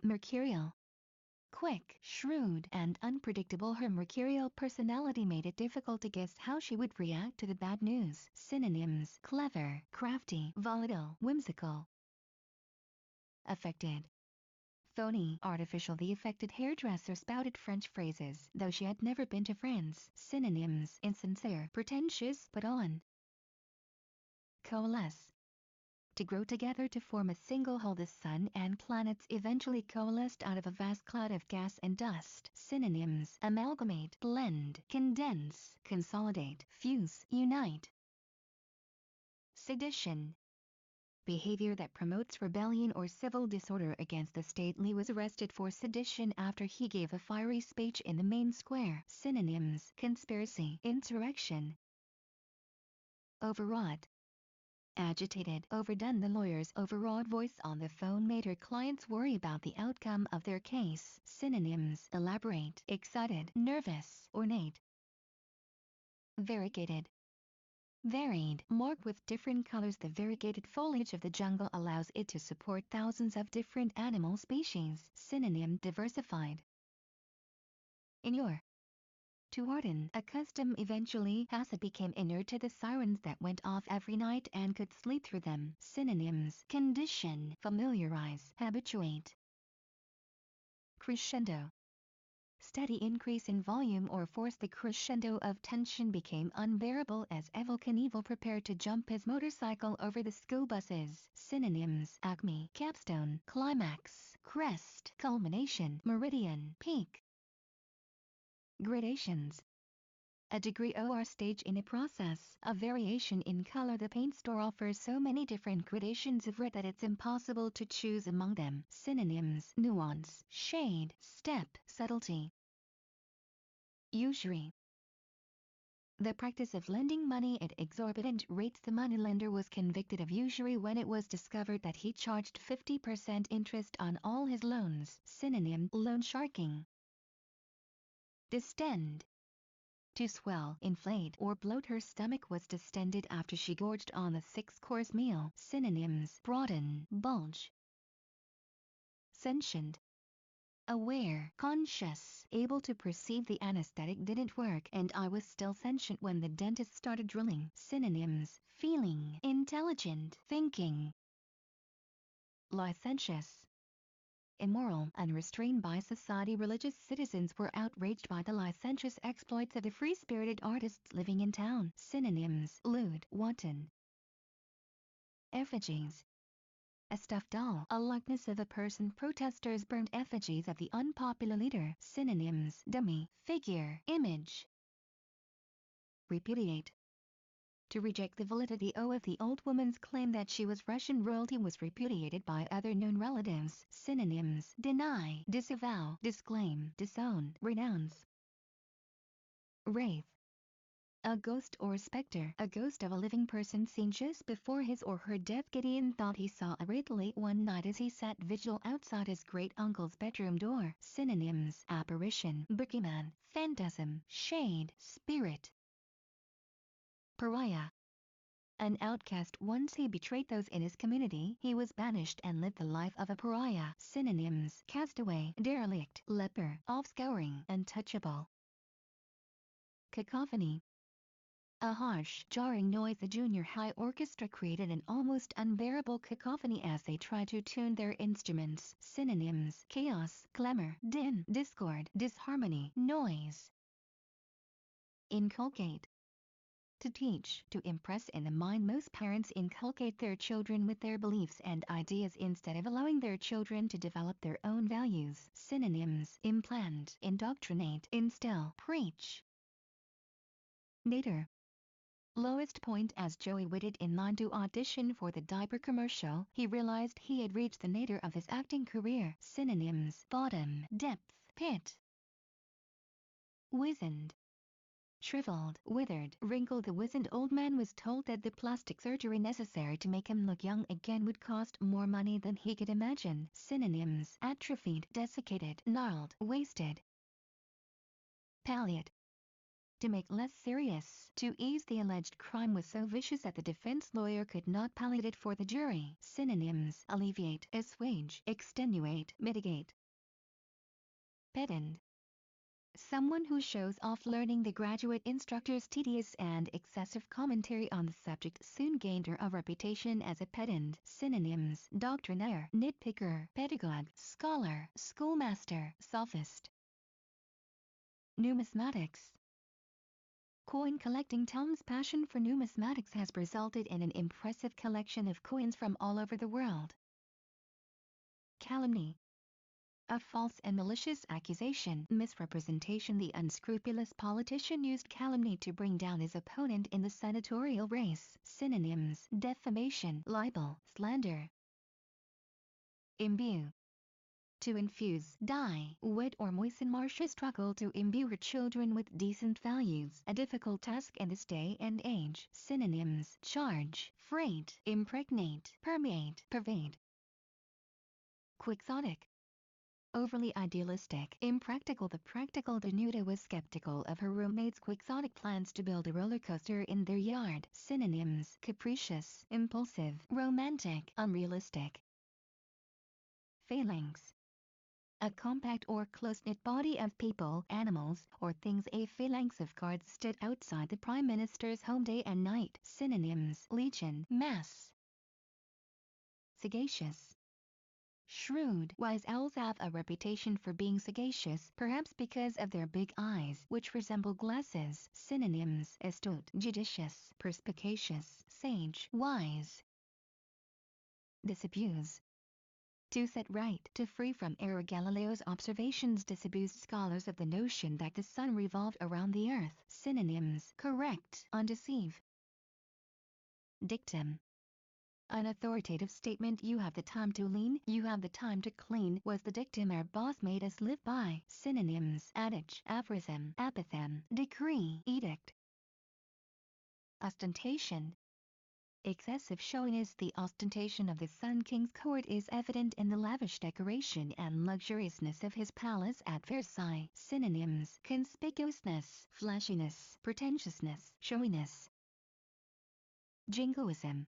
Mercurial. Quick, shrewd, and unpredictable, her mercurial personality made it difficult to guess how she would react to the bad news. Synonyms: clever, crafty, volatile, whimsical. Affected. Phony, artificial. The affected hairdresser spouted French phrases, though she had never been to France. Synonyms: insincere, pretentious, put on. Coalesce. To grow together to form a single whole. The sun and planets eventually coalesced out of a vast cloud of gas and dust. Synonyms: amalgamate, blend, condense, consolidate, fuse, unite. Sedition. Behavior that promotes rebellion or civil disorder against the state. Lee was arrested for sedition after he gave a fiery speech in the main square. Synonyms: conspiracy, insurrection. Overwrought. Agitated, overdone. The lawyer's overwrought voice on the phone made her clients worry about the outcome of their case. Synonyms: elaborate, excited, nervous, ornate. Variegated. Varied, marked with different colors. The variegated foliage of the jungle allows it to support thousands of different animal species. Synonym: diversified. Inure. To harden. A custom eventually Hassett became inured to the sirens that went off every night and could sleep through them. Synonyms: condition, familiarize, habituate. Crescendo. Steady increase in volume or force. The crescendo of tension became unbearable as Evel Knievel prepared to jump his motorcycle over the school buses. Synonyms: acme, capstone, climax, crest, culmination, meridian, peak. Gradations. A degree or stage in a process, a variation in color. The paint store offers so many different gradations of red that it's impossible to choose among them. Synonyms: nuance, shade, step, subtlety. Usury. The practice of lending money at exorbitant rates. The moneylender was convicted of usury when it was discovered that he charged 50% interest on all his loans. Synonym: loan sharking. Distend. To swell, inflate, or bloat. Her stomach was distended after she gorged on the 6-course meal. Synonyms: broaden, bulge. Sentient. Aware, conscious, able to perceive. The anesthetic didn't work and I was still sentient when the dentist started drilling. Synonyms: feeling, intelligent, thinking. Licentious. Immoral, unrestrained by society. Religious citizens were outraged by the licentious exploits of the free-spirited artists living in town. Synonyms: lewd, wanton. Effigies. A stuffed doll, a likeness of a person. Protesters burned effigies of the unpopular leader. Synonyms: dummy, figure, image. Repudiate. To reject the validity of the old woman's claim that she was Russian royalty was repudiated by other known relatives. Synonyms: deny, disavow, disclaim, disown, renounce. Wraith. A ghost or specter, a ghost of a living person seen just before his or her death. Gideon thought he saw a wraith late one night as he sat vigil outside his great-uncle's bedroom door. Synonyms: apparition, boogeyman, phantasm, shade, spirit. Pariah. An outcast. Once he betrayed those in his community, he was banished and lived the life of a pariah. Synonyms: castaway, derelict, leper, offscouring, untouchable. Cacophony. A harsh, jarring noise. The junior high orchestra created an almost unbearable cacophony as they tried to tune their instruments. Synonyms: chaos, clamor, din, discord, disharmony, noise. Inculcate. To teach, to impress in the mind. Most parents inculcate their children with their beliefs and ideas instead of allowing their children to develop their own values. Synonyms: implant, indoctrinate, instill, preach. Nadir. Lowest point. As Joey waited in line to audition for the diaper commercial, he realized he had reached the nadir of his acting career. Synonyms: bottom, depth, pit. Wizened. Shriveled, withered, wrinkled. The wizened old man was told that the plastic surgery necessary to make him look young again would cost more money than he could imagine. Synonyms: atrophied, desiccated, gnarled, wasted. Palliate. To make less serious, to ease the alleged crime was so vicious that the defense lawyer could not palliate it for the jury. Synonyms: alleviate, assuage, extenuate, mitigate. Pedant. Someone who shows off, learning the graduate instructor's tedious and excessive commentary on the subject soon gained her a reputation as a pedant. Synonyms: doctrinaire, nitpicker, pedagogue, scholar, schoolmaster, sophist. Numismatics. Coin collecting. Tom's passion for numismatics has resulted in an impressive collection of coins from all over the world. Calumny. A false and malicious accusation, misrepresentation. The unscrupulous politician used calumny to bring down his opponent in the senatorial race. Synonyms: defamation, libel, slander. Imbue. To infuse, dye, wet or moisten. Marcia struggled to imbue her children with decent values, a difficult task in this day and age. Synonyms: charge, freight, impregnate, permeate, pervade. Quixotic. Overly idealistic, impractical. The practical Danuta was skeptical of her roommate's quixotic plans to build a roller coaster in their yard. Synonyms: capricious, impulsive, romantic, unrealistic. Phalanx. A compact or close-knit body of people, animals, or things. A phalanx of guards stood outside the Prime Minister's home day and night. Synonyms: legion, mass. Sagacious. Shrewd. Wise owls have a reputation for being sagacious, perhaps because of their big eyes, which resemble glasses. Synonyms: astute, judicious, perspicacious, sage, wise. Disabuse. To set right, to free from error. Galileo's observations disabused scholars of the notion that the sun revolved around the earth. Synonyms: correct, undeceive. Dictum. An authoritative statement. You have the time to lean, you have the time to clean, was the dictum our boss made us live by. Synonyms: adage, aphorism, apothegm, decree, edict. Ostentation. Excessive showiness. The ostentation of the Sun King's court is evident in the lavish decoration and luxuriousness of his palace at Versailles. Synonyms: conspicuousness, flashiness, pretentiousness, showiness. Jingoism.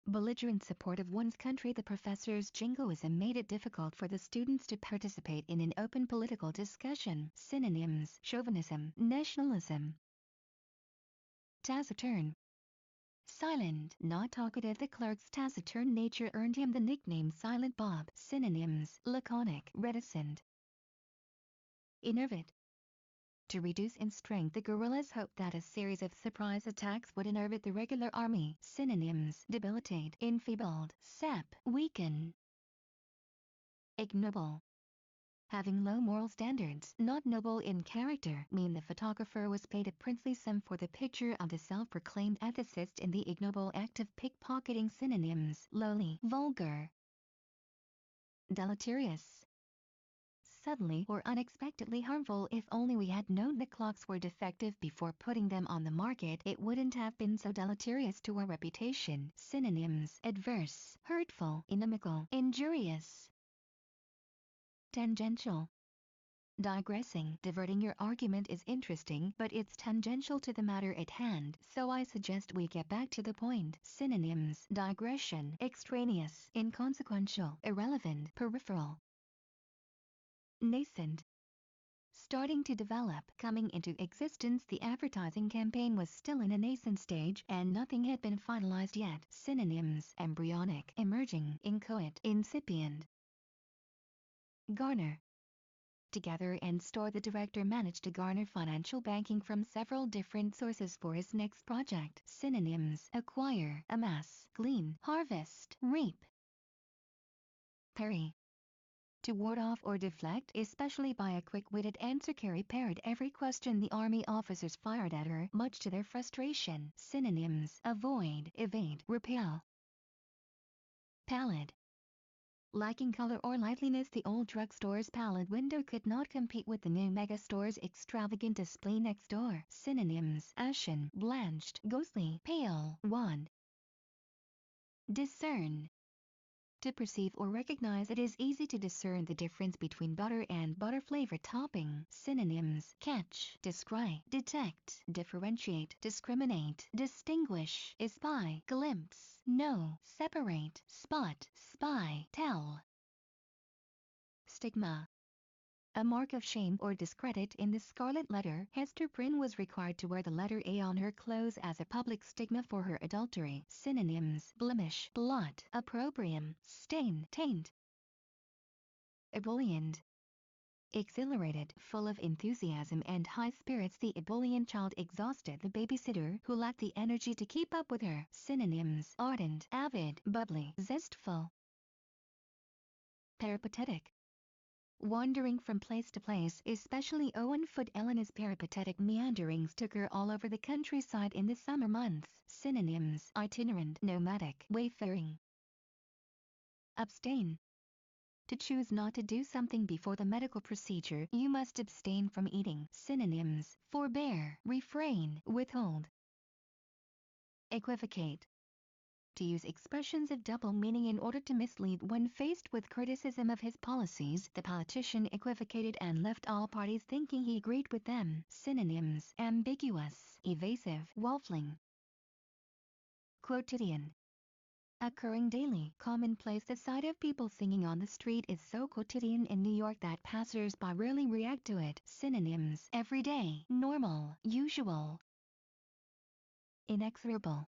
Belligerent support of one's country. The professor's jingoism made it difficult for the students to participate in an open political discussion. Synonyms: chauvinism, nationalism. Taciturn. Silent, not talkative. The clerk's taciturn nature earned him the nickname Silent Bob. Synonyms: laconic, reticent. Innervate. To reduce in strength. The guerrillas hoped that a series of surprise attacks would innervate the regular army. Synonyms: debilitate, enfeebled, sap, weaken. Ignoble. Having low moral standards, not noble in character. Mean. The photographer was paid a princely sum for the picture of the self-proclaimed ethicist in the ignoble act of pickpocketing. Synonyms: lowly, vulgar. Deleterious. Suddenly or unexpectedly harmful. If only we had known the clocks were defective before putting them on the market, it wouldn't have been so deleterious to our reputation. Synonyms: adverse, hurtful, inimical, injurious. Tangential. Digressing, diverting. Your argument is interesting, but it's tangential to the matter at hand, so I suggest we get back to the point. Synonyms: digression, extraneous, inconsequential, irrelevant, peripheral. Nascent. Starting to develop, coming into existence. The advertising campaign was still in a nascent stage and nothing had been finalized yet. Synonyms: embryonic, emerging, inchoate, incipient. Garner. To gather and store. The director managed to garner financial backing from several different sources for his next project. Synonyms: acquire, amass, glean, harvest, reap. Parry. To ward off or deflect, especially by a quick-witted answer. Carrie parried every question the army officers fired at her, much to their frustration. Synonyms: avoid, evade, repel. Pallid. Lacking color or liveliness. The old drugstore's pallid window could not compete with the new megastore's extravagant display next door. Synonyms: ashen, blanched, ghostly, pale, wan. Discern. To perceive or recognize, it is easy to discern the difference between butter and butter-flavored topping. Synonyms: catch, descry, detect, differentiate, discriminate, distinguish, espy, glimpse, know, separate, spot, spy, tell. Stigma. A mark of shame or discredit in the scarlet letter. Hester Prynne was required to wear the letter A on her clothes as a public stigma for her adultery. Synonyms: blemish, blot, opprobrium, stain, taint. Ebullient. Exhilarated, full of enthusiasm and high spirits. The ebullient child exhausted the babysitter, who lacked the energy to keep up with her. Synonyms: ardent, avid, bubbly, zestful. Peripatetic. Wandering from place to place, especially on foot. Elena's peripatetic meanderings took her all over the countryside in the summer months. Synonyms: itinerant, nomadic, wayfaring. Abstain. To choose not to do something before the medical procedure, you must abstain from eating. Synonyms: forbear, refrain, withhold. Equivocate. To use expressions of double meaning in order to mislead. When faced with criticism of his policies, the politician equivocated and left all parties thinking he agreed with them. Synonyms: ambiguous, evasive, waffling. Quotidian. Occurring daily. Commonplace. The sight of people singing on the street is so quotidian in New York that passers-by rarely react to it. Synonyms: everyday, normal, usual. Inexorable.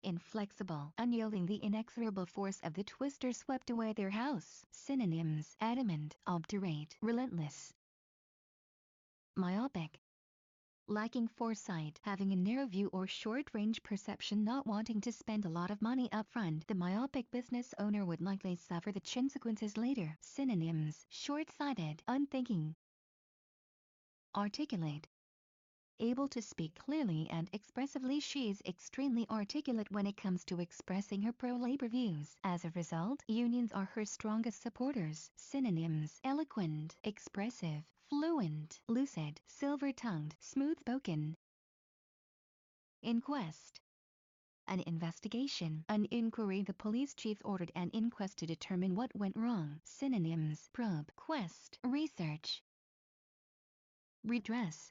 Inflexible, unyielding. The inexorable force of the twister swept away their house. Synonyms: adamant, obdurate, relentless. Myopic. Lacking foresight, having a narrow view or short-range perception, not wanting to spend a lot of money up front. The myopic business owner would likely suffer the consequences later. Synonyms: short-sighted, unthinking. Articulate. Able to speak clearly and expressively. She is extremely articulate when it comes to expressing her pro-labor views. As a result, unions are her strongest supporters. Synonyms: eloquent, expressive, fluent, lucid, silver-tongued, smooth-spoken. Inquest. An investigation, an inquiry. The police chief ordered an inquest to determine what went wrong. Synonyms: probe, quest, research. Redress.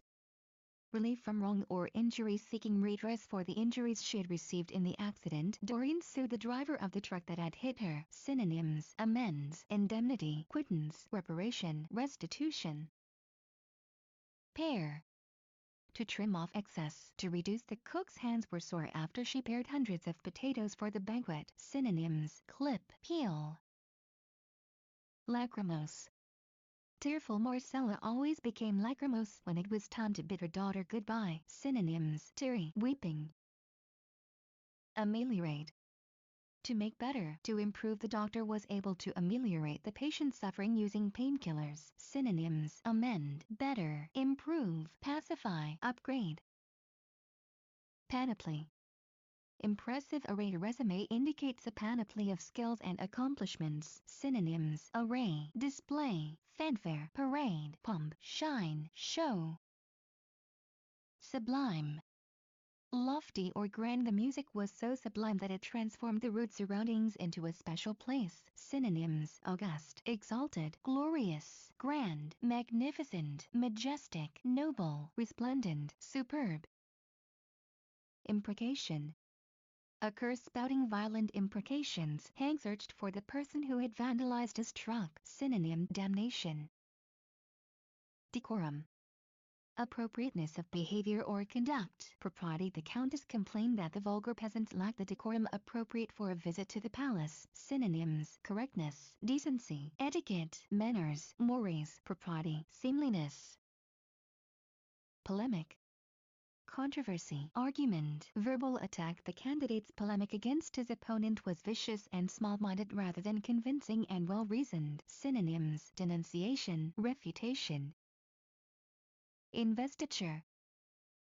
Relief from wrong or injury. Seeking redress for the injuries she had received in the accident, Doreen sued the driver of the truck that had hit her. Synonyms: amends, indemnity, quittance, reparation, restitution. Pare. To trim off excess. To reduce. The cook's hands were sore after she pared hundreds of potatoes for the banquet. Synonyms: clip, peel. Lachrymose. Tearful. Marcella always became lachrymose when it was time to bid her daughter goodbye. Synonyms: teary, weeping. Ameliorate. To make better, to improve. The doctor was able to ameliorate the patient's suffering using painkillers. Synonyms: amend, better, improve, pacify, upgrade. Panoply. Impressive array. A resume indicates a panoply of skills and accomplishments. Synonyms: array, display, fanfare, parade, pomp, shine, show. Sublime. Lofty or grand. The music was so sublime that it transformed the rude surroundings into a special place. Synonyms: august, exalted, glorious, grand, magnificent, majestic, noble, resplendent, superb. Imprecation. A curse spouting violent imprecations. Hank searched for the person who had vandalized his truck. Synonym: damnation. Decorum. Appropriateness of behavior or conduct. Propriety. The Countess complained that the vulgar peasants lacked the decorum appropriate for a visit to the palace. Synonyms: correctness, decency, etiquette, manners, mores, propriety, seemliness. Polemic. Controversy, argument, verbal attack. The candidate's polemic against his opponent was vicious and small-minded rather than convincing and well-reasoned. Synonyms: denunciation, refutation. Investiture.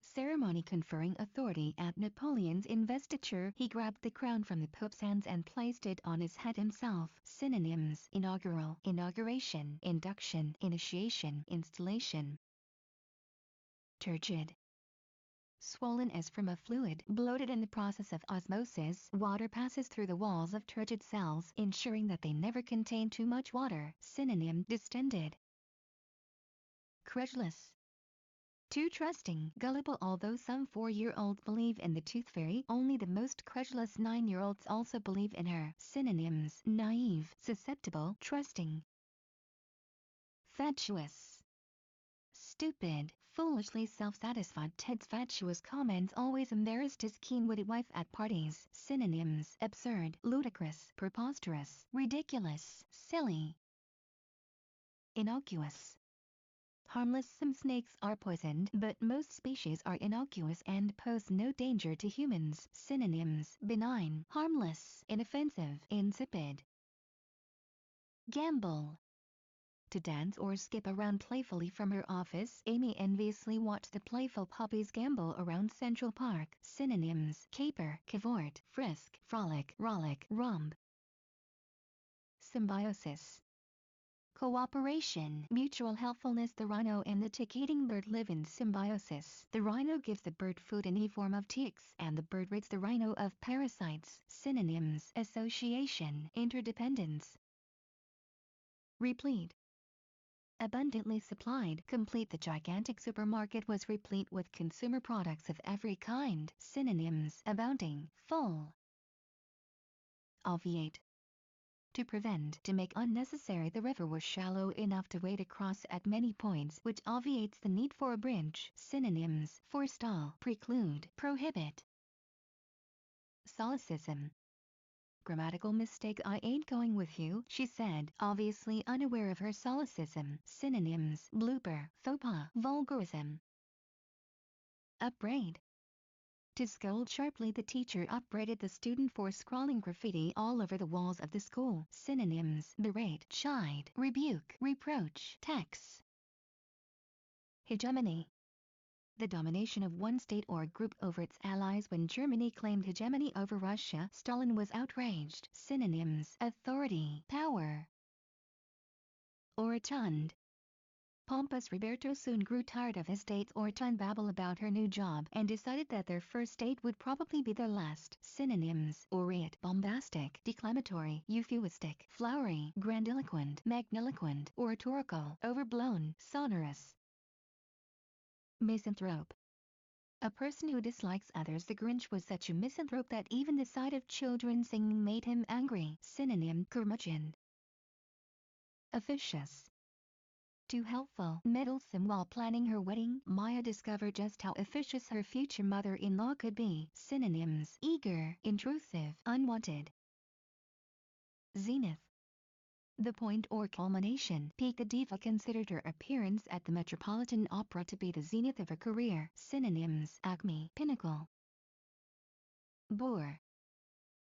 Ceremony conferring authority. At Napoleon's investiture, he grabbed the crown from the Pope's hands and placed it on his head himself. Synonyms: inaugural, inauguration, induction, initiation, installation. Turgid. swollen as from a fluid, bloated in the process of osmosis. Water passes through the walls of turgid cells, ensuring that they never contain too much water. Synonym: distended. Credulous. Too trusting, gullible. Although some 4-year-olds believe in the tooth fairy, only the most credulous 9-year-olds also believe in her. Synonyms: naive, susceptible, trusting. Fatuous. Stupid, foolishly self-satisfied. Ted's fatuous comments always embarrassed his keen-witted wife at parties. Synonyms: absurd, ludicrous, preposterous, ridiculous, silly. Innocuous. Harmless. Some snakes are poisoned, but most species are innocuous and pose no danger to humans. Synonyms: benign, harmless, inoffensive, insipid. Gamble. To dance or skip around playfully. From her office, Amy enviously watched the playful puppies gambol around Central Park. Synonyms: caper, cavort, frisk, frolic, rollick, romp. Symbiosis. Cooperation, mutual helpfulness. The rhino and the tick-eating bird live in symbiosis. The rhino gives the bird food in the form of ticks, and the bird rids the rhino of parasites. Synonyms: association, interdependence. Replete. Abundantly supplied, complete. The gigantic supermarket was replete with consumer products of every kind. Synonyms: abounding, full. Obviate. To prevent, to make unnecessary. The river was shallow enough to wade across at many points, which obviates the need for a bridge. Synonyms: forestall, preclude, prohibit. Solecism. Grammatical mistake. I ain't going with you, she said, obviously unaware of her solecism. Synonyms: blooper, faux pas, vulgarism. Upbraid. To scold sharply. The teacher upbraided the student for scrawling graffiti all over the walls of the school. Synonyms: berate, chide, rebuke, reproach, tax. Hegemony. The domination of one state or group over its allies. When Germany claimed hegemony over Russia, Stalin was outraged. Synonyms: authority, power. Orotund. Pompous. Roberto soon grew tired of his date's orotund babble about her new job and decided that their first date would probably be their last. Synonyms: aureate, bombastic, declamatory, euphuistic, flowery, grandiloquent, magniloquent, oratorical, overblown, sonorous. Misanthrope. A person who dislikes others. The Grinch was such a misanthrope that even the sight of children singing made him angry. Synonym: curmudgeon. Officious. Too helpful, meddlesome. While planning her wedding, Maya discovered just how officious her future mother-in-law could be. Synonyms: eager, intrusive, unwanted. Zenith. The point or culmination. Peak. The diva considered her appearance at the Metropolitan Opera to be the zenith of her career. Synonyms: acme, pinnacle. Bore.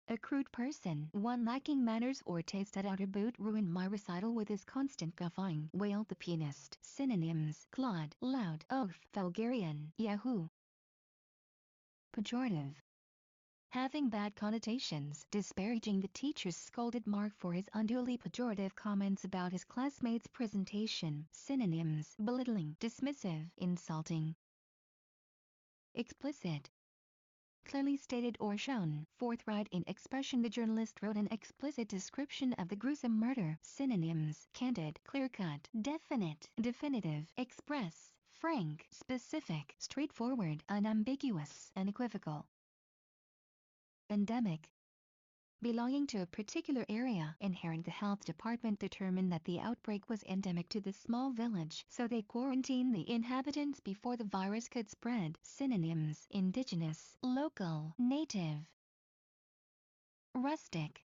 A crude person, one lacking manners or taste. That outer boot ruined my recital with his constant guffawing, wailed the pianist. Synonyms: clod, loud, oaf, vulgarian, yahoo. Pejorative. Having bad connotations. Disparaging. The teacher scolded Mark for his unduly pejorative comments about his classmates' presentation. Synonyms: belittling, dismissive, insulting. Explicit. Clearly stated or shown, forthright in expression. The journalist wrote an explicit description of the gruesome murder. Synonyms: candid, clear-cut, definite, definitive, express, frank, specific, straightforward, unambiguous, unequivocal. Endemic. Belonging to a particular area. Inherent. The health department determined that the outbreak was endemic to this small village, so they quarantined the inhabitants before the virus could spread. Synonyms: indigenous, local, native. Rustic.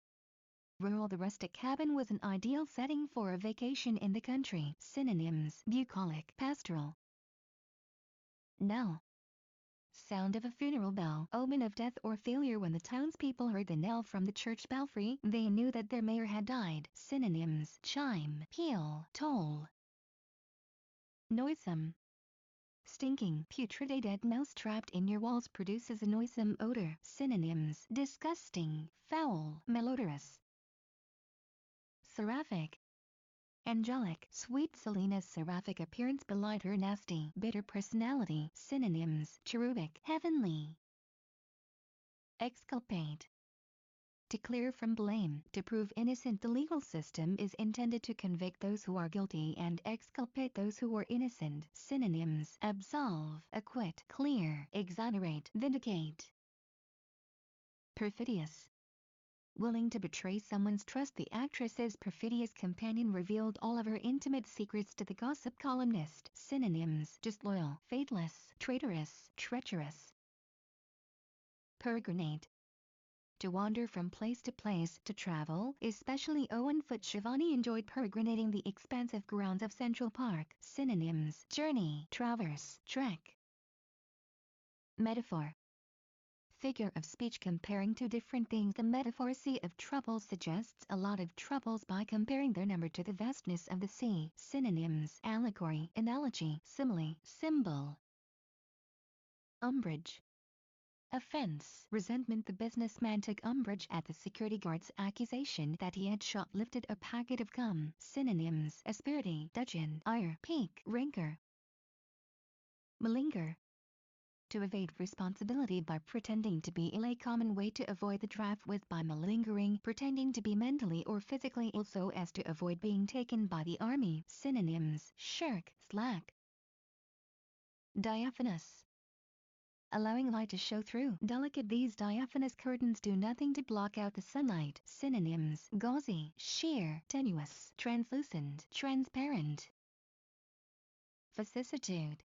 Rural. The rustic cabin was an ideal setting for a vacation in the country. Synonyms: bucolic, pastoral. Knell. Sound of a funeral bell, omen of death or failure. When the townspeople heard the knell from the church belfry, they knew that their mayor had died. Synonyms: chime, peal, toll. Noisome. Stinking, putrid. A dead mouse trapped in your walls produces a noisome odor. Synonyms: disgusting, foul, malodorous. Seraphic. Angelic, sweet. Selena's seraphic appearance belied her nasty, bitter personality. Synonyms: cherubic, heavenly. Exculpate. To clear from blame, to prove innocent. The legal system is intended to convict those who are guilty and exculpate those who are innocent. Synonyms: absolve, acquit, clear, exonerate, vindicate. Perfidious. Willing to betray someone's trust. The actress's perfidious companion revealed all of her intimate secrets to the gossip columnist. Synonyms: disloyal, faithless, traitorous, treacherous. Peregrinate. To wander from place to place, to travel, especially on foot. Shivani enjoyed peregrinating the expansive grounds of Central Park. Synonyms: journey, traverse, trek. Metaphor. Figure of speech comparing two different things. The metaphor sea of troubles suggests a lot of troubles by comparing their number to the vastness of the sea. Synonyms: allegory, analogy, simile, symbol. Umbrage. Offense, resentment. The businessman took umbrage at the security guard's accusation that he had shoplifted a packet of gum. Synonyms: asperity, dudgeon, ire, pique, rancor. Malinger. To evade responsibility by pretending to be ill. A common way to avoid the draft was by malingering, pretending to be mentally or physically ill so as to avoid being taken by the army. Synonyms: shirk, slack. Diaphanous. Allowing light to show through. Delicate. These diaphanous curtains do nothing to block out the sunlight. Synonyms: gauzy, sheer, tenuous, translucent, transparent. Vicissitude.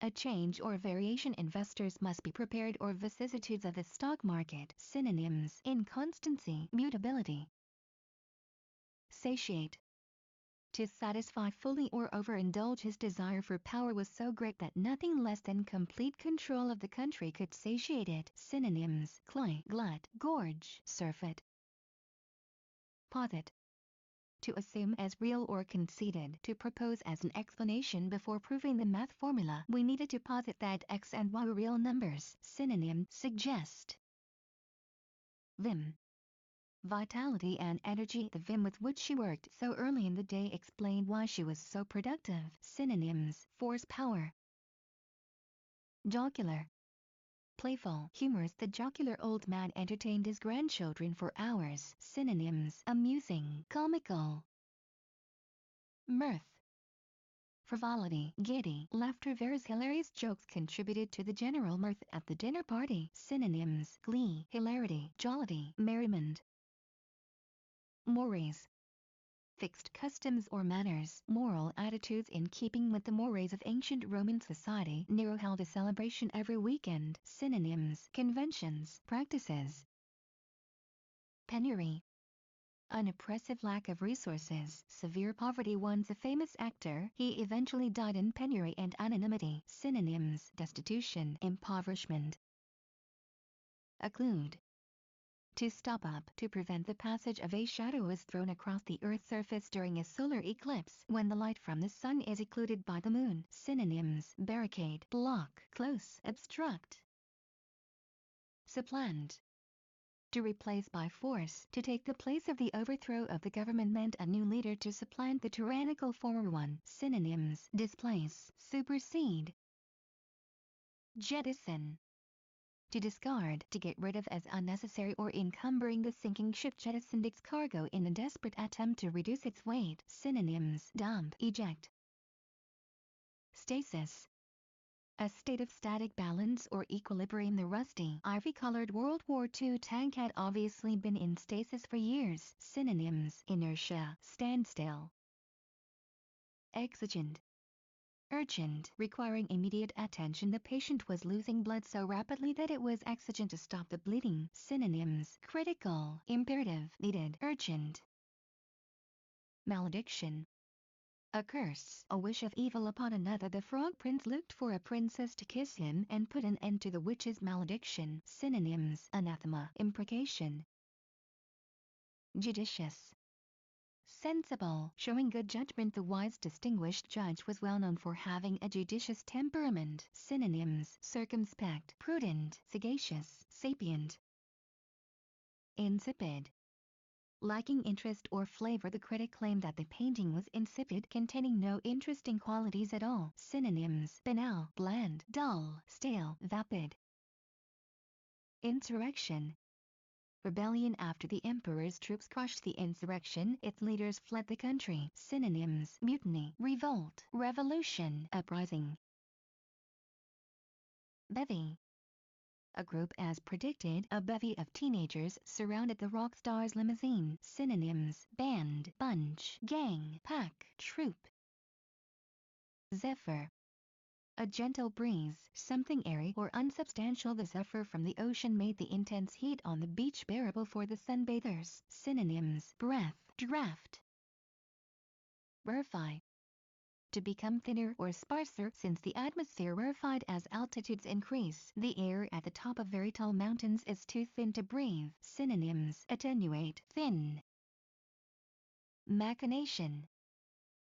A change or variation. Investors must be prepared or vicissitudes of the stock market. Synonyms: inconstancy, mutability. Satiate. To satisfy fully or overindulge. His desire for power was so great that nothing less than complete control of the country could satiate it. Synonyms: cloy, glut, gorge, surfeit. Posit. To assume as real or conceded. To propose as an explanation before proving the math formula. We needed to posit that x and y were real numbers. Synonym: suggest. Vim. Vitality and energy. The vim with which she worked so early in the day explained why she was so productive. Synonyms: force, power. Jocular. Playful, humorous. The jocular old man entertained his grandchildren for hours. Synonyms: amusing, comical. Mirth. Frivolity, gaiety, laughter. Various hilarious jokes contributed to the general mirth at the dinner party. Synonyms: glee, hilarity, jollity, merriment. Mores. Fixed customs or manners, moral attitudes in keeping with the mores of ancient Roman society. Nero held a celebration every weekend. Synonyms: conventions, practices. Penury. An oppressive lack of resources, severe poverty. Once a famous actor, he eventually died in penury and anonymity. Synonyms: destitution, impoverishment. Occlude. To stop up, to prevent the passage of a shadow is thrown across the Earth's surface during a solar eclipse when the light from the sun is occluded by the moon. Synonyms: barricade, block, close, obstruct. Supplant. To replace by force, to take the place of the overthrow of the government meant a new leader to supplant the tyrannical former one. Synonyms: displace, supersede. Jettison. To discard, to get rid of as unnecessary or encumbering. The sinking ship jettisoned its cargo in a desperate attempt to reduce its weight. Synonyms: dump, eject. Stasis. A state of static balance or equilibrium. The rusty, ivy-colored World War II tank had obviously been in stasis for years. Synonyms: inertia, standstill. Exigent. Urgent, requiring immediate attention. The patient was losing blood so rapidly that it was exigent to stop the bleeding. Synonyms: critical, imperative, needed, urgent. Malediction. A curse, a wish of evil upon another. The Frog Prince looked for a princess to kiss him and put an end to the witch's malediction. Synonyms: anathema, imprecation. Judicious. Sensible, showing good judgment. The wise distinguished judge was well known for having a judicious temperament. Synonyms: circumspect, prudent, sagacious, sapient. Insipid. Lacking interest or flavor, the critic claimed that the painting was insipid, containing no interesting qualities at all. Synonyms: banal, bland, dull, stale, vapid. Insurrection. Rebellion. After the emperor's troops crushed the insurrection, its leaders fled the country. Synonyms: mutiny, revolt, revolution, uprising. Bevy. A group. As predicted, a bevy of teenagers surrounded the rock star's limousine. Synonyms: band, bunch, gang, pack, troop. Zephyr. A gentle breeze, something airy or unsubstantial. The zephyr from the ocean made the intense heat on the beach bearable for the sunbathers. Synonyms: breath, draft. Rarefy. To become thinner or sparser. Since the atmosphere rarefied as altitudes increase, the air at the top of very tall mountains is too thin to breathe. Synonyms: attenuate, thin. Machination.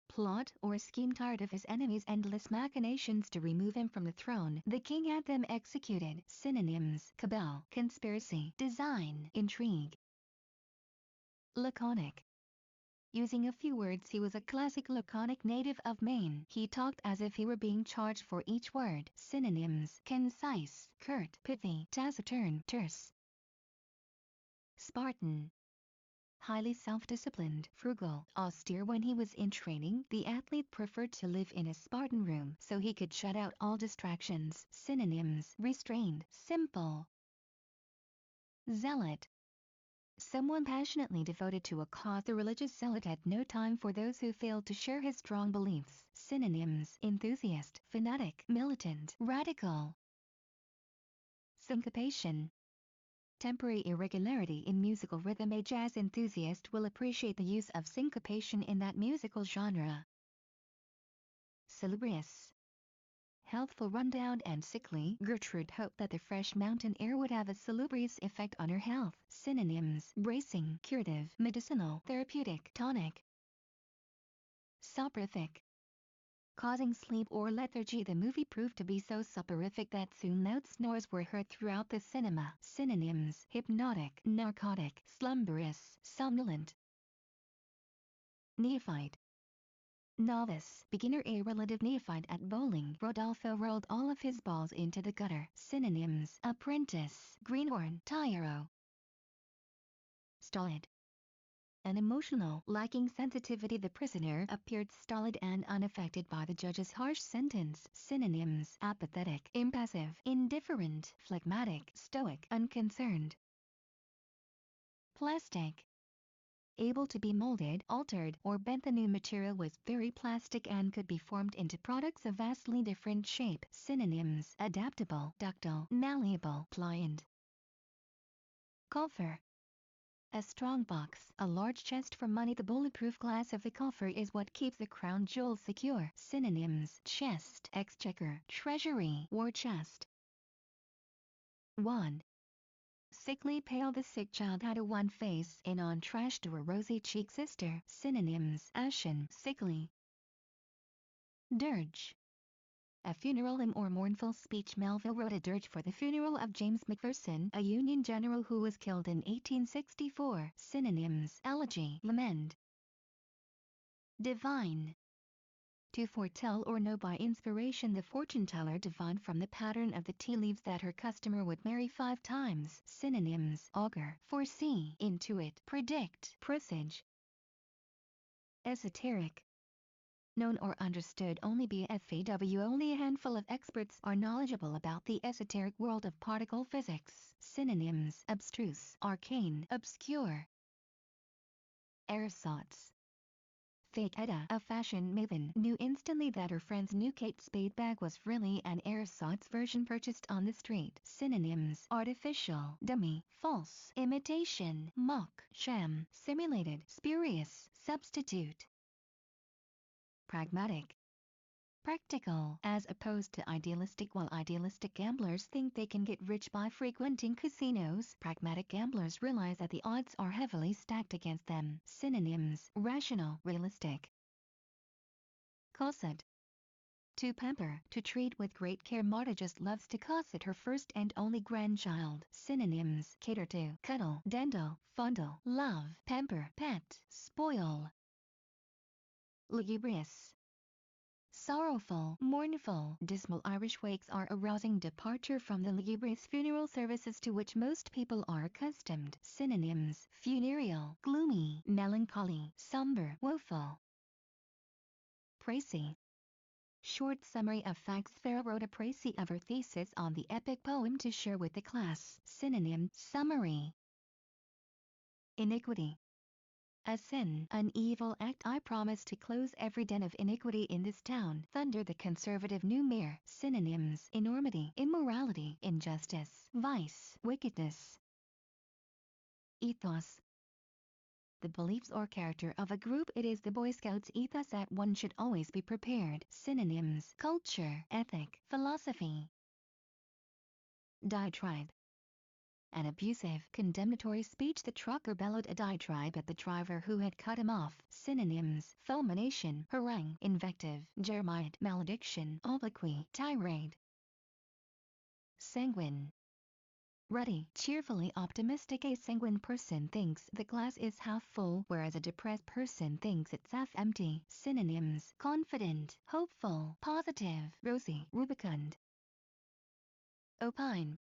Plot or scheme. Tired of his enemies' endless machinations to remove him from the throne, the king had them executed. Synonyms: cabal, conspiracy, design, intrigue. Laconic. Using a few words, he was a classic laconic native of Maine. He talked as if he were being charged for each word. Synonyms: concise, curt, pithy, taciturn, terse. Spartan. Highly self-disciplined, frugal, austere. When he was in training, the athlete preferred to live in a Spartan room so he could shut out all distractions. Synonyms: restrained, simple. Zealot. Someone passionately devoted to a cause. The religious zealot had no time for those who failed to share his strong beliefs. Synonyms: enthusiast, fanatic, militant, radical. Syncopation. Temporary irregularity in musical rhythm. A jazz enthusiast will appreciate the use of syncopation in that musical genre. Salubrious. Healthful, rundown and sickly. Gertrude hoped that the fresh mountain air would have a salubrious effect on her health. Synonyms: bracing, curative, medicinal, therapeutic, tonic. Soporific. Causing sleep or lethargy. The movie proved to be so soporific that soon loud snores were heard throughout the cinema. Synonyms: hypnotic, narcotic, slumberous, somnolent. Neophyte. Novice, beginner. A relative neophyte at bowling. Rodolfo rolled all of his balls into the gutter. Synonyms: apprentice, greenhorn, tyro. Stolid. Unemotional, lacking sensitivity. The prisoner appeared stolid and unaffected by the judge's harsh sentence. Synonyms: apathetic, impassive, indifferent, phlegmatic, stoic, unconcerned. Plastic. Able to be molded, altered, or bent. The new material was very plastic and could be formed into products of vastly different shape. Synonyms: adaptable, ductile, malleable, pliant. Coffer. A strong box, a large chest for money. The bulletproof glass of the coffer is what keeps the crown jewels secure. Synonyms: chest, exchequer, treasury, war chest. Wan. Sickly pale. The sick child had a wan face, in contrast to a rosy-cheeked sister. Synonyms: ashen, sickly. Dirge. A funeral hymn or mournful speech. Melville wrote a dirge for the funeral of James McPherson, a Union general who was killed in 1864. Synonyms: elegy, lament. Divine. To foretell or know by inspiration. The fortune-teller divined from the pattern of the tea leaves that her customer would marry 5 times. Synonyms: augur, foresee, intuit, predict, presage. Esoteric. Known or understood only by FAW. Only a handful of experts are knowledgeable about the esoteric world of particle physics. Synonyms: abstruse, arcane, obscure. Ersatz. Fake Etta, a fashion maven, knew instantly that her friend's new Kate Spade bag was really an ersatz version purchased on the street. Synonyms: artificial, dummy, false, imitation, mock, sham, simulated, spurious, substitute. Pragmatic. Practical, as opposed to idealistic. While idealistic gamblers think they can get rich by frequenting casinos, pragmatic gamblers realize that the odds are heavily stacked against them. Synonyms: rational, realistic. Corset. To pamper, to treat with great care. Marta just loves to cosset her first and only grandchild. Synonyms: cater to, cuddle, dandle, fondle, love, pamper, pet, spoil. Lugubrious, sorrowful, mournful. Dismal Irish wakes are a rousing departure from the lugubrious funeral services to which most people are accustomed. Synonyms: funereal, gloomy, melancholy, somber, woeful. Précis. Short summary of facts. Farah wrote a précis of her thesis on the epic poem to share with the class. Synonym: summary. Iniquity. A sin, an evil act. I promise to close every den of iniquity in this town. Thunder the conservative new mayor. Synonyms: enormity, immorality, injustice, vice, wickedness. Ethos. The beliefs or character of a group. It is the Boy Scouts ethos that one should always be prepared. Synonyms: culture, ethic, philosophy. Diatribe. An abusive, condemnatory speech. The trucker bellowed a diatribe at the driver who had cut him off. Synonyms: fulmination, harangue, invective, jeremiad, malediction, obloquy, tirade. Sanguine. Ruddy, cheerfully optimistic. A sanguine person thinks the glass is half full, whereas a depressed person thinks it's half empty. Synonyms: confident, hopeful, positive, rosy, rubicund. Opine.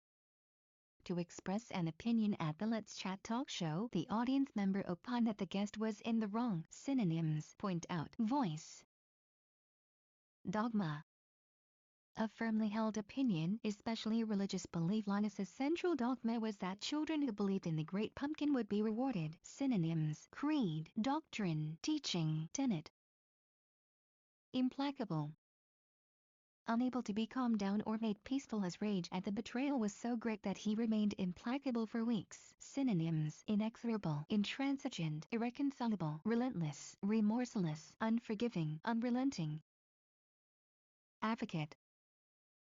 To express an opinion at the Let's Chat talk show. The audience member opined that the guest was in the wrong. Synonyms: point out, voice. Dogma. A firmly held opinion, especially religious belief. Linus's central dogma was that children who believed in the Great Pumpkin would be rewarded. Synonyms: creed, doctrine, teaching, tenet. Implacable. Unable to be calmed down or made peaceful. His rage at the betrayal was so great that he remained implacable for weeks. Synonyms: inexorable, intransigent, irreconcilable, relentless, remorseless, unforgiving, unrelenting. Advocate.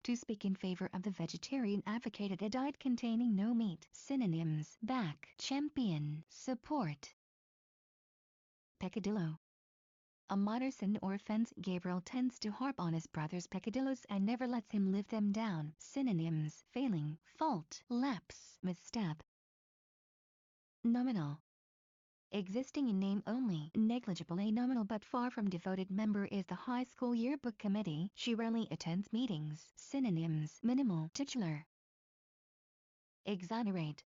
To speak in favor of the vegetarian. Advocated a diet containing no meat. Synonyms: back, champion, support. Peccadillo. A minor sin or offense. Gabriel tends to harp on his brother's peccadillos and never lets him live them down. Synonyms: failing, fault, lapse, misstep. Nominal. Existing in name only, negligible. A nominal but far from devoted member is the high school yearbook committee. She rarely attends meetings. Synonyms: minimal, titular. Exonerate.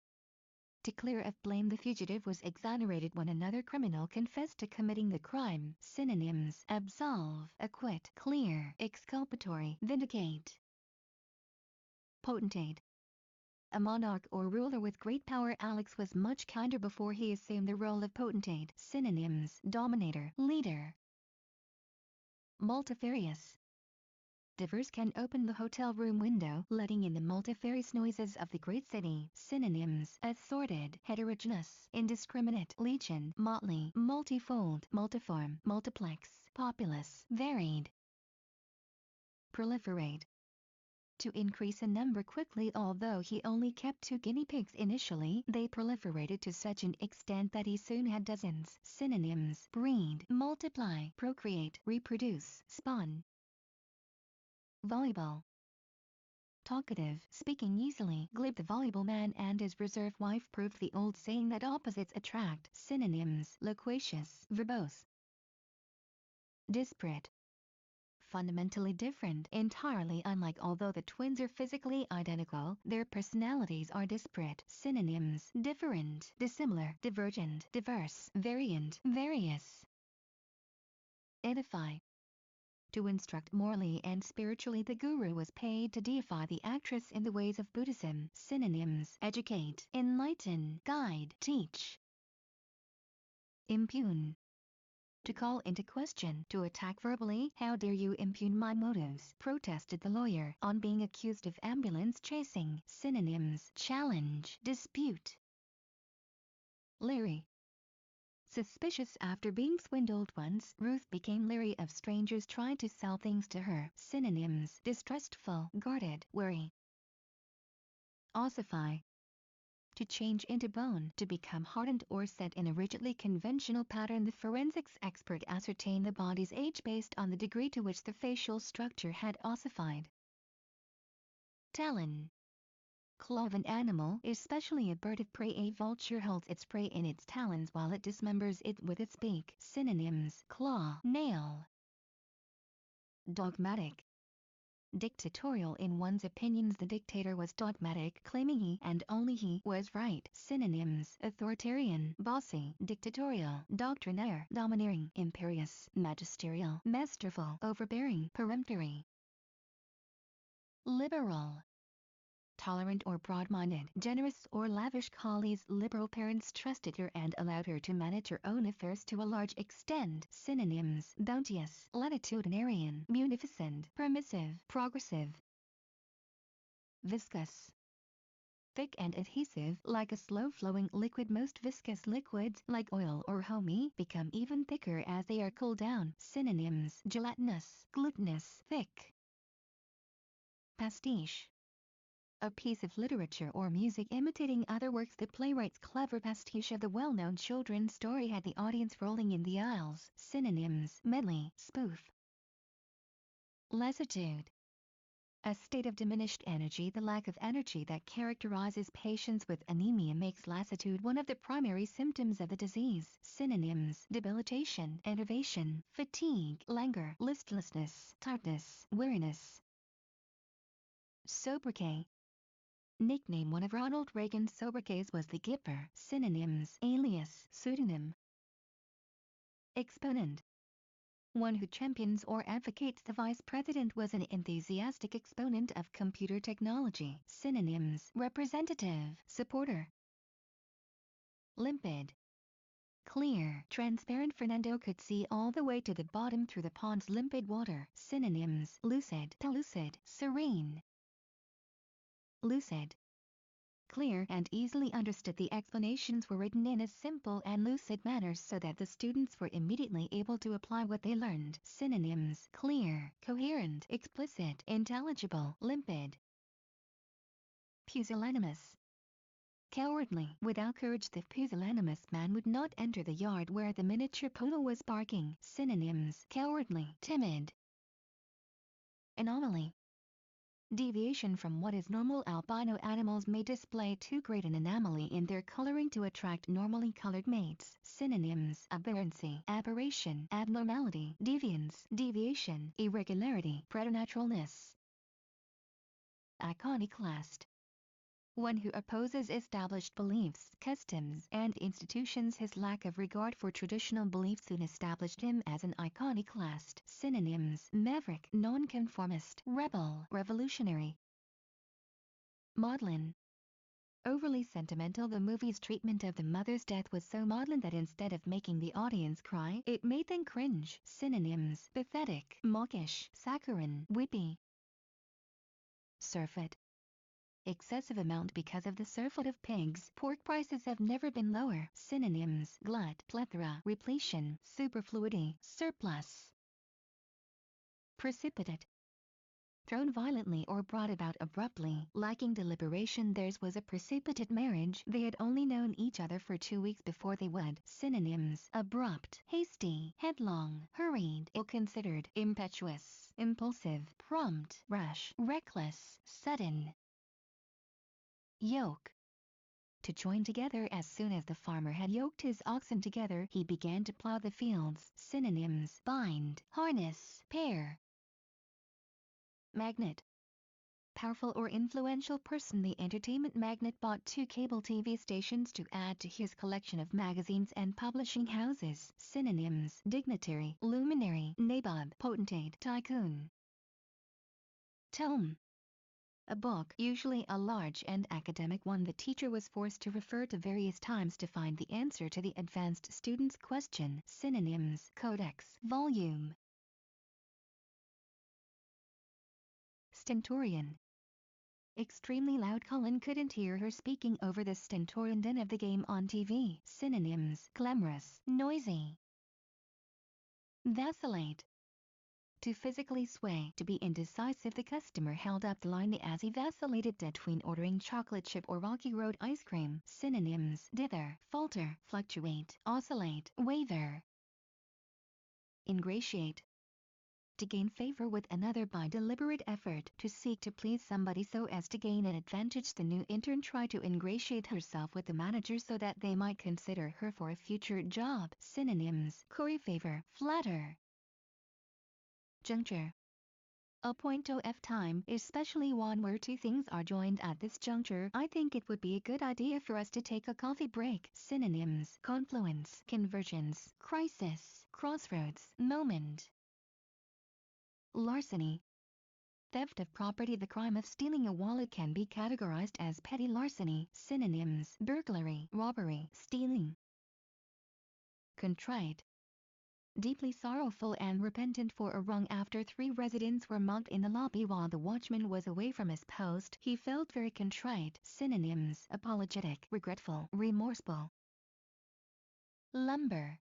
To clear of blame. The fugitive was exonerated when another criminal confessed to committing the crime. Synonyms: absolve, acquit, clear, exculpatory, vindicate. Potentate. A monarch or ruler with great power. Alex was much kinder before he assumed the role of potentate. Synonyms: dominator, leader. Multifarious. Diverse can open the hotel room window, letting in the multifarious noises of the great city. Synonyms: assorted, heterogeneous, indiscriminate, legion, motley, multifold, multiform, multiplex, populous, varied. Proliferate. To increase in number quickly. Although he only kept 2 guinea pigs initially, they proliferated to such an extent that he soon had dozens. Synonyms: breed, multiply, procreate, reproduce, spawn. Volleyball. Talkative, speaking easily. Glib. The voluble man and his reserved wife proved the old saying that opposites attract. Synonyms: loquacious, verbose. Disparate. Fundamentally different, entirely unlike. Although the twins are physically identical, their personalities are disparate. Synonyms: different, dissimilar, divergent, diverse, variant, various. Edify. To instruct morally and spiritually. The guru was paid to deify the actress in the ways of Buddhism. Synonyms: educate, enlighten, guide, teach. Impugn. To call into question, to attack verbally. How dare you impugn my motives, protested the lawyer on being accused of ambulance chasing. Synonyms: challenge, dispute. Leery. Suspicious. After being swindled once, Ruth became leery of strangers trying to sell things to her. Synonyms: distrustful, guarded, wary. Ossify. to change into bone, to become hardened or set in a rigidly conventional pattern. The forensics expert ascertained the body's age based on the degree to which the facial structure had ossified. Talon. Claw of an animal, especially a bird of prey. A vulture holds its prey in its talons while it dismembers it with its beak. Synonyms: claw, nail. Dogmatic. Dictatorial. In one's opinions, the dictator was dogmatic, claiming he and only he was right. Synonyms: authoritarian, bossy, dictatorial, doctrinaire, domineering, imperious, magisterial, masterful, overbearing, peremptory. Liberal. Tolerant or broad-minded, generous or lavish. Collie's liberal parents trusted her and allowed her to manage her own affairs to a large extent. Synonyms: bounteous, latitudinarian, munificent, permissive, progressive. Viscous. Thick and adhesive, like a slow-flowing liquid. Most viscous liquids, like oil or honey, become even thicker as they are cooled down. Synonyms: gelatinous, glutinous, thick. Pastiche. A piece of literature or music imitating other works. The playwright's clever pastiche of the well-known children's story had the audience rolling in the aisles. Synonyms: medley, spoof. Lassitude. A state of diminished energy. The lack of energy that characterizes patients with anemia makes lassitude one of the primary symptoms of the disease. Synonyms: debilitation, enervation, fatigue, languor, listlessness, tiredness, weariness. Sobriquet. Nickname. One of Ronald Reagan's sobriquets was the Gipper. Synonyms: alias, pseudonym. Exponent. One who champions or advocates. The vice president was an enthusiastic exponent of computer technology. Synonyms: representative, supporter. Limpid. Clear, transparent. Fernando could see all the way to the bottom through the pond's limpid water. Synonyms: lucid, pellucid, serene. Lucid. Clear and easily understood. The explanations were written in a simple and lucid manner so that the students were immediately able to apply what they learned. Synonyms: clear, coherent, explicit, intelligible, limpid. Pusillanimous. Cowardly. Without courage, the pusillanimous man would not enter the yard where the miniature poodle was barking. Synonyms: cowardly, timid. Anomaly. Deviation from what is normal. Albino animals may display too great an anomaly in their coloring to attract normally colored mates. Synonyms: aberrancy, aberration, abnormality, deviance, deviation, irregularity, preternaturalness. Iconoclast. One who opposes established beliefs, customs, and institutions. His lack of regard for traditional beliefs soon established him as an iconoclast. Synonyms: maverick, nonconformist, rebel, revolutionary. Maudlin. Overly sentimental. The movie's treatment of the mother's death was so maudlin that instead of making the audience cry, it made them cringe. Synonyms: pathetic, mawkish, saccharine, weepy. Surfeit. Excessive amount. Because of the surfeit of pigs, pork prices have never been lower. Synonyms: glut, plethora, repletion, superfluity, surplus. Precipitate. Thrown violently or brought about abruptly, lacking deliberation. Theirs was a precipitate marriage. They had only known each other for 2 weeks before they wed. Synonyms: abrupt, hasty, headlong, hurried, ill-considered, impetuous, impulsive, prompt, rash, reckless, sudden. Yoke. To join together. As soon as the farmer had yoked his oxen together, he began to plow the fields. Synonyms: bind, harness, pair. Magnet. Powerful or influential person. The entertainment magnate bought 2 cable TV stations to add to his collection of magazines and publishing houses. Synonyms: dignitary, luminary, nabob, potentate, tycoon. Tome. A book, usually a large and academic one. The teacher was forced to refer to various times to find the answer to the advanced student's question. Synonyms: codex, volume. Stentorian. Extremely loud. Colin couldn't hear her speaking over the stentorian din of the game on TV. Synonyms: glamorous, noisy. Vacillate. To physically sway. To be indecisive. The customer held up the line as he vacillated between ordering chocolate chip or rocky road ice cream. Synonyms: dither, falter, fluctuate, oscillate, waver. Ingratiate. To gain favor with another by deliberate effort. To seek to please somebody so as to gain an advantage. The new intern tried to ingratiate herself with the manager so that they might consider her for a future job. Synonyms: curry favor, flatter. Juncture. A point of time, especially one where two things are joined at this juncture. I think it would be a good idea for us to take a coffee break. Synonyms: confluence, convergence, crisis, crossroads, moment. Larceny. Theft of property. The crime of stealing a wallet can be categorized as petty larceny. Synonyms: burglary, robbery, stealing. Contrite. Deeply sorrowful and repentant for a wrong. After 3 residents were mugged in the lobby while the watchman was away from his post, he felt very contrite. Synonyms: apologetic, regretful, remorseful. Lumber.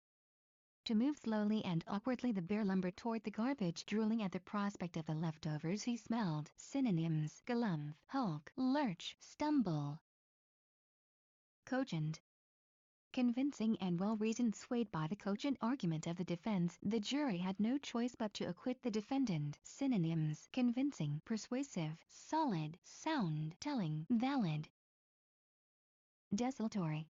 To move slowly and awkwardly. The bear lumbered toward the garbage, drooling at the prospect of the leftovers he smelled. Synonyms: galump, hulk, lurch, stumble. Cogent. Convincing and well-reasoned. Swayed by the cogent argument of the defense, the jury had no choice but to acquit the defendant. Synonyms: convincing, persuasive, solid, sound, telling, valid. Desultory.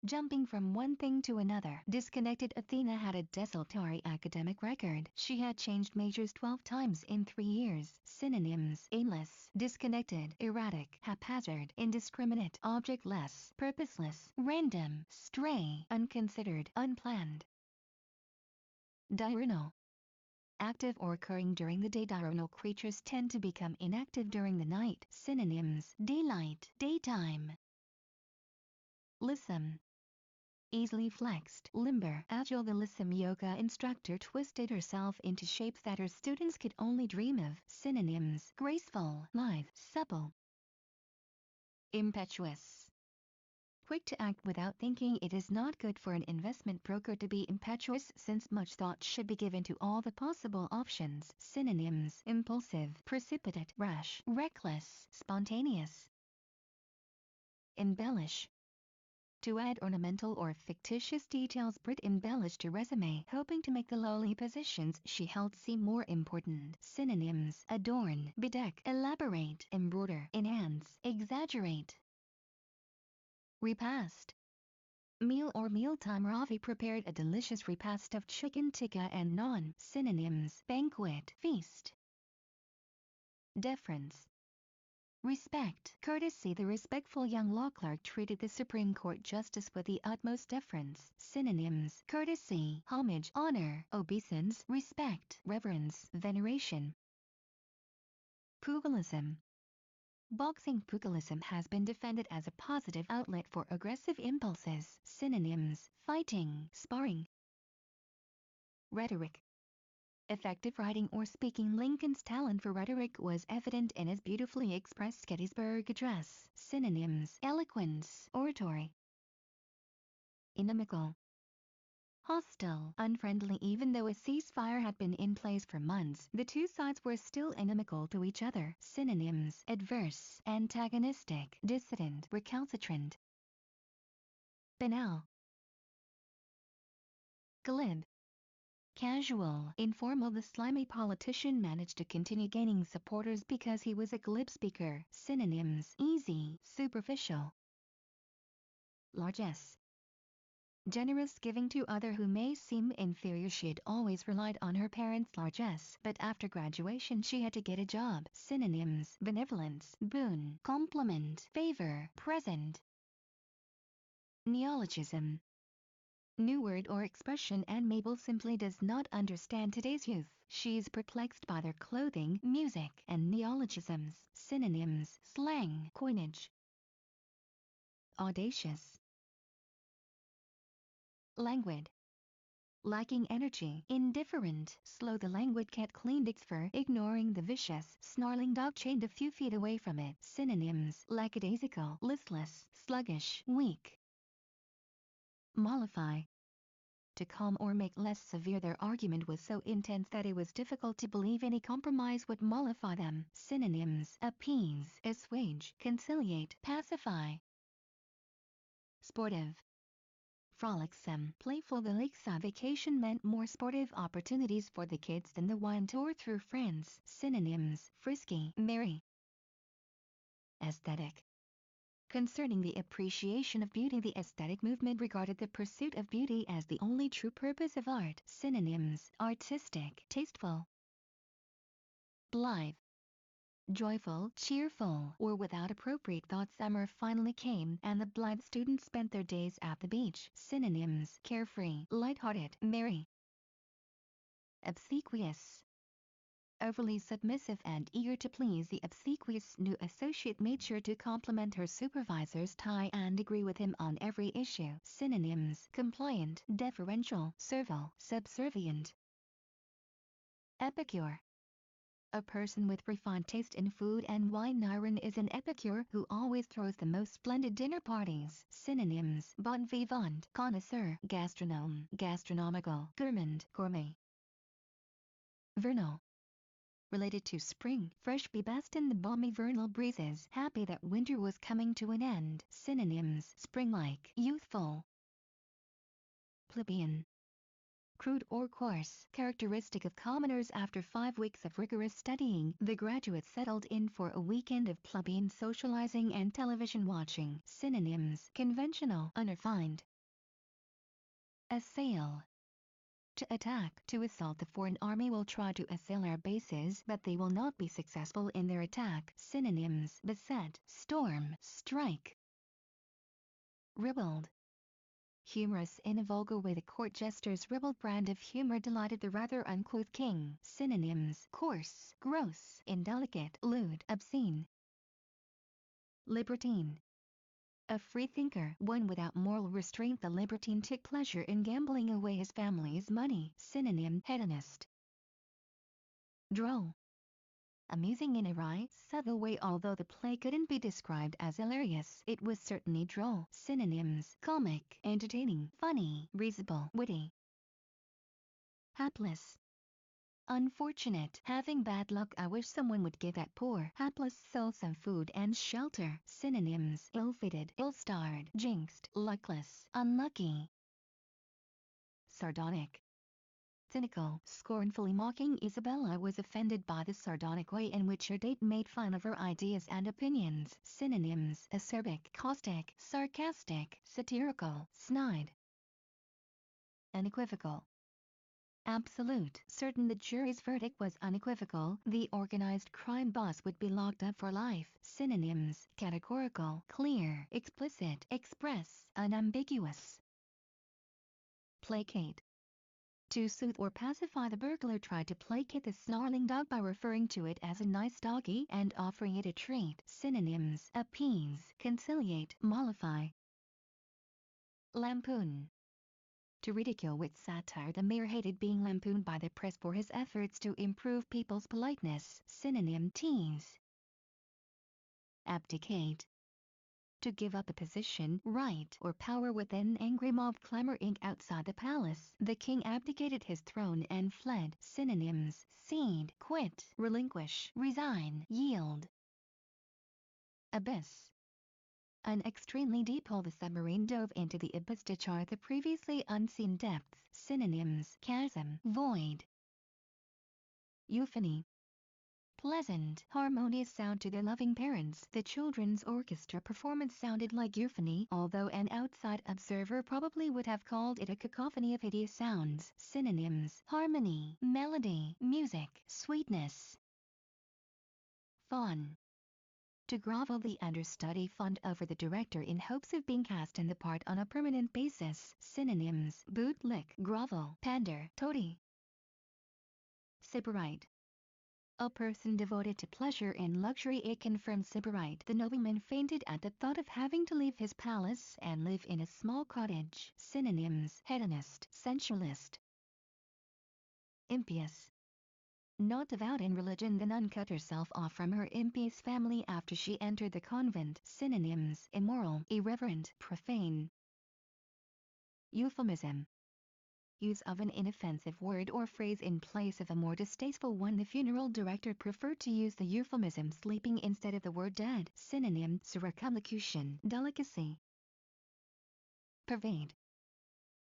Jumping from one thing to another. Disconnected. Athena had a desultory academic record. She had changed majors 12 times in 3 years. Synonyms: aimless, disconnected, erratic, haphazard, indiscriminate, objectless, purposeless, random, stray, unconsidered, unplanned. Diurnal. Active or occurring during the day. Diurnal creatures tend to become inactive during the night. Synonyms: daylight, daytime. Lissom. Easily flexed, limber, agile. The Lissom yoga instructor twisted herself into shapes that her students could only dream of. Synonyms: graceful, lithe, supple. Impetuous. Quick to act without thinking. It is not good for an investment broker to be impetuous, since much thought should be given to all the possible options. Synonyms: impulsive, precipitate, rash, reckless, spontaneous. Embellish. To add ornamental or fictitious details. Brit embellished her resume, hoping to make the lowly positions she held seem more important. Synonyms: adorn, bedeck, elaborate, embroider, enhance, exaggerate. Repast. Meal or mealtime. Ravi prepared a delicious repast of chicken tikka and naan. Synonyms: banquet, feast. Deference. Respect, courtesy. The respectful young law clerk treated the Supreme Court justice with the utmost deference. Synonyms: courtesy, homage, honor, obeisance, respect, reverence, veneration. Pugilism. Boxing. Pugilism has been defended as a positive outlet for aggressive impulses. Synonyms: fighting, sparring. Rhetoric. Effective writing or speaking. Lincoln's talent for rhetoric was evident in his beautifully expressed Gettysburg Address. Synonyms: eloquence, oratory. Inimical. Hostile, unfriendly. Even though a ceasefire had been in place for months, the two sides were still inimical to each other. Synonyms: adverse, antagonistic, dissident, recalcitrant. Banal. Glib. Casual, informal. The slimy politician managed to continue gaining supporters because he was a glib speaker. Synonyms: easy, superficial. Largesse. Generous, giving to other who may seem inferior. She had always relied on her parents' largesse, but after graduation she had to get a job. Synonyms: benevolence, boon, compliment, favor, present. Neologism. New word or expression, and Mabel simply does not understand today's youth. She's perplexed by their clothing, music, and neologisms. Synonyms: slang, coinage. Audacious. Languid. Lacking energy, indifferent, slow. The languid cat cleaned its fur, ignoring the vicious, snarling dog chained a few feet away from it. Synonyms: lackadaisical, listless, sluggish, weak. Mollify. To calm or make less severe their argument was so intense that it was difficult to believe any compromise would mollify them. Synonyms: appease, assuage, conciliate, pacify. Sportive. Frolicsome, playful. The lakeside vacation meant more sportive opportunities for the kids than the wine tour through France. Synonyms: frisky, merry. Aesthetic. Concerning the appreciation of beauty, the aesthetic movement regarded the pursuit of beauty as the only true purpose of art. Synonyms: artistic, tasteful. Blithe. Joyful, cheerful, or without appropriate thought. Summer finally came, and the blithe students spent their days at the beach. Synonyms: carefree, lighthearted, merry. Obsequious. Overly submissive and eager to please, the obsequious new associate made sure to compliment her supervisor's tie and agree with him on every issue. Synonyms: compliant, deferential, servile, subservient. Epicure. A person with refined taste in food and wine. Iron is an epicure who always throws the most splendid dinner parties. Synonyms: bon vivant, connoisseur, gastronome, gastronomical, gourmand, gourmet. Vernal. Related to spring, fresh, be best in the balmy vernal breezes, happy that winter was coming to an end. Synonyms: spring-like, youthful. Plebeian. Crude or coarse, characteristic of commoners. After 5 weeks of rigorous studying, the graduates settled in for a weekend of plebeian socializing and television watching. Synonyms: conventional, unrefined. Assail. To attack. To assault. The foreign army will try to assail our bases, but they will not be successful in their attack. Synonyms: beset, storm, strike. Ribald. Humorous in a vulgar way. The court jester's ribald brand of humor delighted the rather uncouth king. Synonyms: coarse, gross, indelicate, lewd, obscene. Libertine. A freethinker, one without moral restraint. The libertine took pleasure in gambling away his family's money. Synonym: hedonist. Droll. Amusing in a wry, subtle way. Although the play couldn't be described as hilarious, it was certainly droll. Synonyms: comic, entertaining, funny, risible, witty. Hapless. Unfortunate, having bad luck. I wish someone would give that poor hapless soul some food and shelter. Synonyms: ill-fated, ill-starred, jinxed, luckless, unlucky. Sardonic. Cynical, scornfully mocking. Isabella was offended by the sardonic way in which her date made fun of her ideas and opinions. Synonyms: acerbic, caustic, sarcastic, satirical, snide. Unequivocal. Absolute. Certain. The jury's verdict was unequivocal. The organized crime boss would be locked up for life. Synonyms: categorical, clear, explicit, express, unambiguous. Placate. To soothe or pacify. The burglar tried to placate the snarling dog by referring to it as a nice doggy and offering it a treat. Synonyms: appease, conciliate, mollify. Lampoon. To ridicule with satire. The mayor hated being lampooned by the press for his efforts to improve people's politeness. Synonym: tease. Abdicate. To give up a position, right, or power with an angry mob clamoring outside the palace. The king abdicated his throne and fled. Synonyms: cede, quit, relinquish, resign, yield. Abyss. An extremely deep hole. The submarine dove into the abyss to chart the previously unseen depths. Synonyms: chasm, void. Euphony. Pleasant, harmonious sound to their loving parents. The children's orchestra performance sounded like euphony, although an outside observer probably would have called it a cacophony of hideous sounds. Synonyms: harmony, melody, music, sweetness. Fawn. To grovel. The understudy fawned over the director in hopes of being cast in the part on a permanent basis. Synonyms: boot, lick, grovel, pander, toady. Sybarite. A person devoted to pleasure and luxury. A confirmed sybarite. The nobleman fainted at the thought of having to leave his palace and live in a small cottage. Synonyms: hedonist, sensualist. Impious. Not devout in religion. The nun cut herself off from her impious family after she entered the convent. Synonyms: immoral, irreverent, profane. Euphemism. Use of an inoffensive word or phrase in place of a more distasteful one. The funeral director preferred to use the euphemism sleeping instead of the word dead. Synonym: circumlocution, delicacy. Pervade.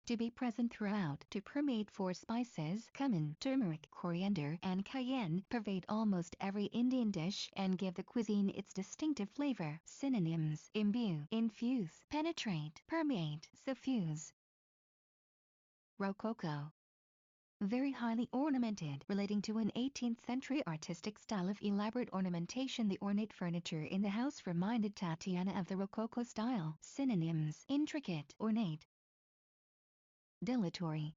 To be present throughout. To permeate. 4 spices: cumin, turmeric, coriander, and cayenne pervade almost every Indian dish and give the cuisine its distinctive flavor. Synonyms: imbue, infuse, penetrate, permeate, suffuse. Rococo. Very highly ornamented, relating to an 18th century artistic style of elaborate ornamentation. The ornate furniture in the house reminded Tatiana of the Rococo style. Synonyms: intricate, ornate. Dilatory.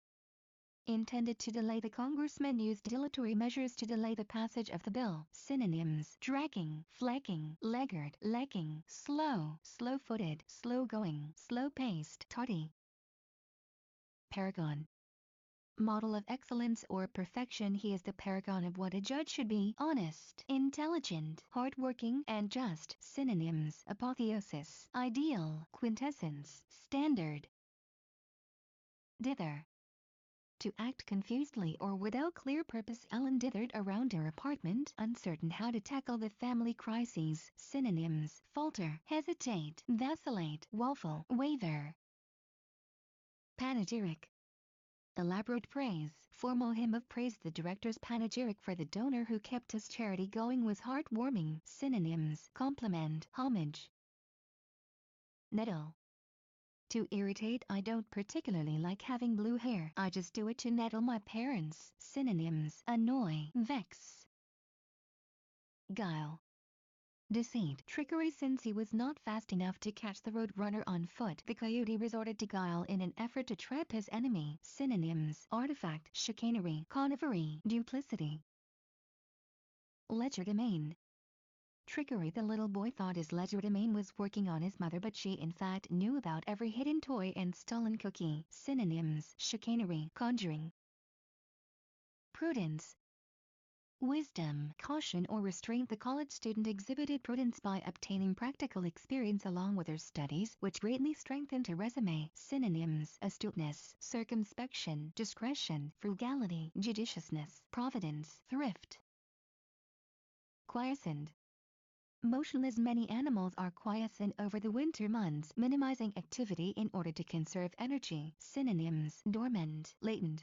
Intended to delay. The congressman used dilatory measures to delay the passage of the bill. Synonyms: dragging, flagging, laggard, lacking, slow, slow-footed, slow-going, slow-paced, tardy. Paragon. Model of excellence or perfection. He is the paragon of what a judge should be: honest, intelligent, hardworking, and just. Synonyms: apotheosis, ideal, quintessence, standard. Dither. To act confusedly or without clear purpose. Ellen dithered around her apartment, uncertain how to tackle the family crises. Synonyms: falter, hesitate, vacillate, waffle, waver. Panegyric. Elaborate praise. Formal hymn of praise. The director's panegyric for the donor who kept his charity going was heartwarming. Synonyms: compliment, homage. Nettle. To irritate. I don't particularly like having blue hair. I just do it to nettle my parents. Synonyms: annoy, vex. Guile. Deceit, trickery. Since he was not fast enough to catch the roadrunner on foot, the coyote resorted to guile in an effort to trap his enemy. Synonyms: artifact, chicanery, connivery, duplicity. Legerdemain. Trickery. The little boy thought his legerdemain was working on his mother, but she in fact knew about every hidden toy and stolen cookie. Synonyms: chicanery, conjuring. Prudence. Wisdom, caution, or restraint. The college student exhibited prudence by obtaining practical experience along with her studies, which greatly strengthened her resume. Synonyms: astuteness, circumspection, discretion, frugality, judiciousness, providence, thrift. Quiescent. Motionless. Many animals are quiescent over the winter months, minimizing activity in order to conserve energy. Synonyms: dormant, latent.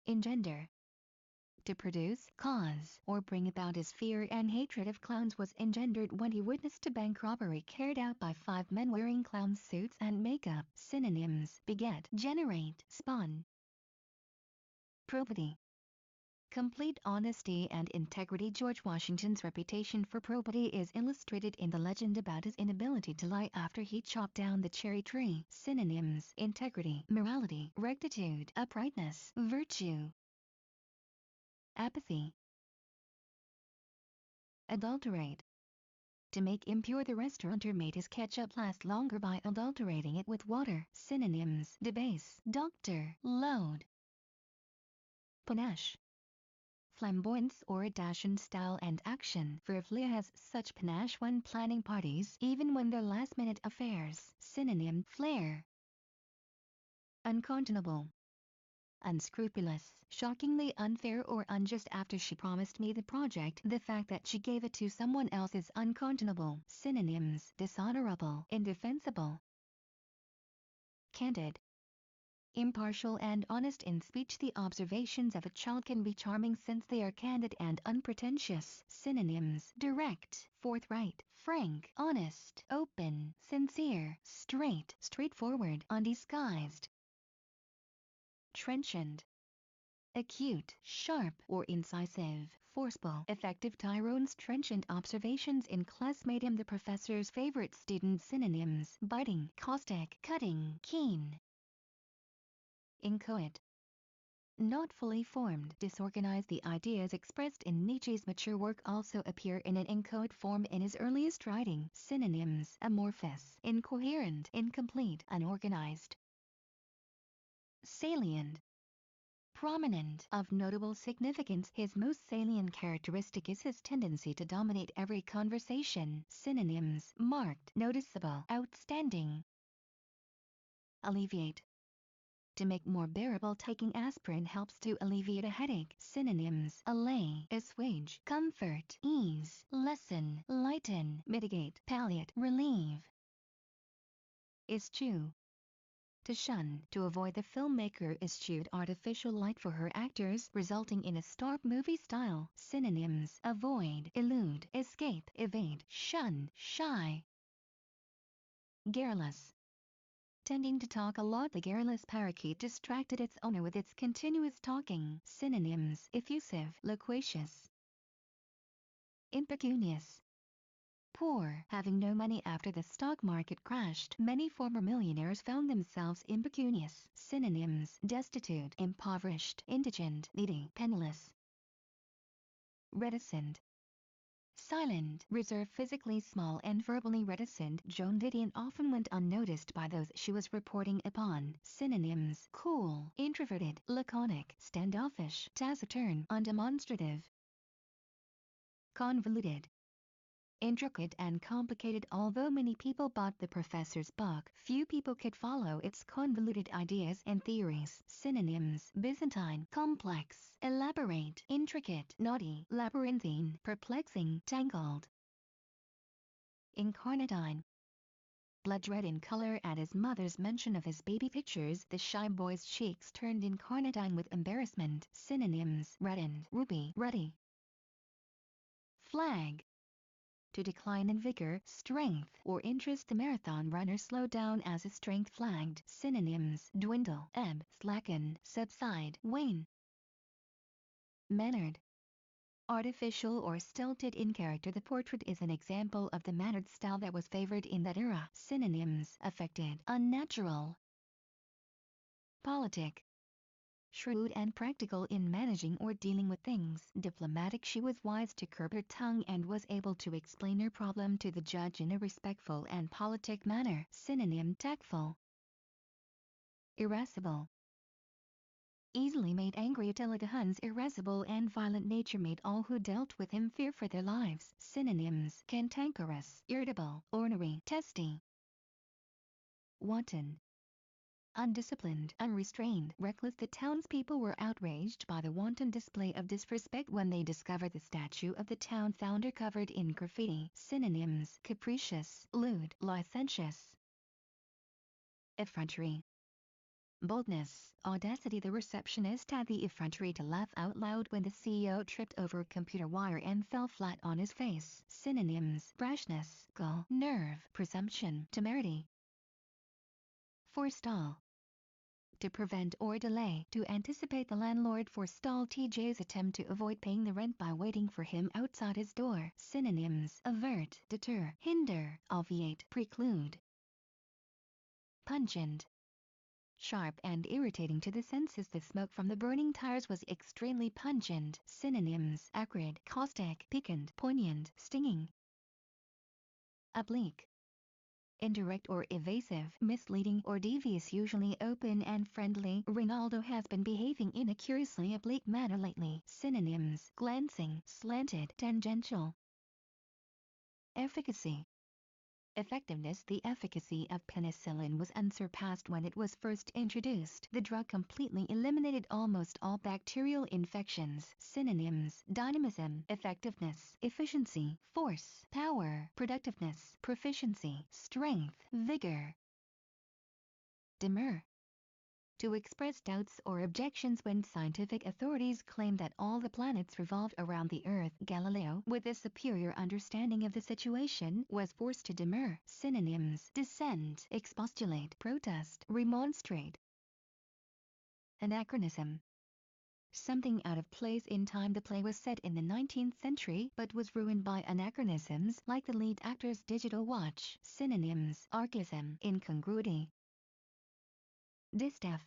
Engender. To produce, cause, or bring about. His fear and hatred of clowns was engendered when he witnessed a bank robbery carried out by 5 men wearing clown suits and makeup. Synonyms: beget, generate, spawn. Probity. Complete honesty and integrity. George Washington's reputation for probity is illustrated in the legend about his inability to lie after he chopped down the cherry tree. Synonyms: integrity, morality, rectitude, uprightness, virtue. Apathy. Adulterate. To make impure. The restaurateur made his ketchup last longer by adulterating it with water. Synonyms: debase, doctor, load. Panache. Flamboyance or a dash in style and action. Frivlia has such panache when planning parties, even when they're last-minute affairs. Synonym: flair. Unconscionable. Unscrupulous, shockingly unfair or unjust. After she promised me the project, the fact that she gave it to someone else is unconscionable. Synonyms: dishonorable, indefensible. Candid. Impartial and honest in speech. The observations of a child can be charming since they are candid and unpretentious. Synonyms: direct, forthright, frank, honest, open, sincere, straight, straightforward, undisguised. Trenchant. Acute, sharp, or incisive, forceful, effective. Tyrone's trenchant observations in class made him the professor's favorite student. Synonyms: biting, caustic, cutting, keen. Inchoate. Not fully formed, disorganized. The ideas expressed in Nietzsche's mature work also appear in an inchoate form in his earliest writing. Synonyms: amorphous, incoherent, incomplete, unorganized. Salient. Prominent, of notable significance. His most salient characteristic is his tendency to dominate every conversation. Synonyms: marked, noticeable, outstanding. Alleviate. To make more bearable, taking aspirin helps to alleviate a headache. Synonyms: allay, assuage, comfort, ease, lessen, lighten, mitigate, palliate, relieve. Eschew. To shun. To avoid. The filmmaker eschewed artificial light for her actors, resulting in a stark movie style. Synonyms: avoid, elude, escape, evade, shun, shy. Garrulous. Tending to talk a lot, the garrulous parakeet distracted its owner with its continuous talking. Synonyms: effusive, loquacious. Impecunious. Poor. Having no money after the stock market crashed, many former millionaires found themselves impecunious. Synonyms: destitute, impoverished, indigent, needy, penniless. Reticent. Silent, reserved, physically small and verbally reticent, Joan Didion often went unnoticed by those she was reporting upon. Synonyms: cool, introverted, laconic, standoffish, taciturn, undemonstrative. Convoluted. Intricate and complicated. Although many people bought the professor's book, few people could follow its convoluted ideas and theories. Synonyms: Byzantine, complex, elaborate, intricate, naughty, labyrinthine, perplexing, tangled. Incarnadine. Blood red in color. At his mother's mention of his baby pictures, the shy boy's cheeks turned incarnadine with embarrassment. Synonyms: reddened, ruby, ruddy. Flag. To decline in vigor, strength, or interest. The marathon runner slowed down as his strength flagged. Synonyms: dwindle, ebb, slacken, subside, wane. Mannered. Artificial or stilted in character. The portrait is an example of the mannered style that was favored in that era. Synonyms: affected, unnatural. Politic. Shrewd and practical in managing or dealing with things. Diplomatic. She was wise to curb her tongue and was able to explain her problem to the judge in a respectful and politic manner. Synonym: tactful. Irascible. Easily made angry. Huns' irascible and violent nature made all who dealt with him fear for their lives. Synonyms: cantankerous, irritable, ornery, testy. Wanton. Undisciplined, unrestrained, reckless. The townspeople were outraged by the wanton display of disrespect when they discovered the statue of the town founder covered in graffiti. Synonyms: capricious, lewd, licentious. Effrontery. Boldness, audacity. The receptionist had the effrontery to laugh out loud when the CEO tripped over a computer wire and fell flat on his face. Synonyms: brashness, gull, nerve, presumption, temerity. Forestall. To prevent or delay. To anticipate. The landlord forestalled TJ's attempt to avoid paying the rent by waiting for him outside his door. Synonyms: avert, deter, hinder, obviate, preclude. Pungent. Sharp and irritating to the senses. The smoke from the burning tires was extremely pungent. Synonyms: acrid, caustic, piquant, poignant, stinging. Oblique. Indirect or evasive, misleading or devious. Usually open and friendly. Ronaldo has been behaving in a curiously oblique manner lately. Synonyms: glancing, slanted, tangential. Efficacy. Effectiveness. The efficacy of penicillin was unsurpassed when it was first introduced. The drug completely eliminated almost all bacterial infections. Synonyms: dynamism, effectiveness, efficiency, force, power, productiveness, proficiency, strength, vigor. Demur. To express doubts or objections when scientific authorities claim that all the planets revolved around the Earth. Galileo, with a superior understanding of the situation, was forced to demur. Synonyms: dissent, expostulate, protest, remonstrate. Anachronism. Something out of place in time. The play was set in the 19th century but was ruined by anachronisms like the lead actor's digital watch. Synonyms: archaism, incongruity. Distaff.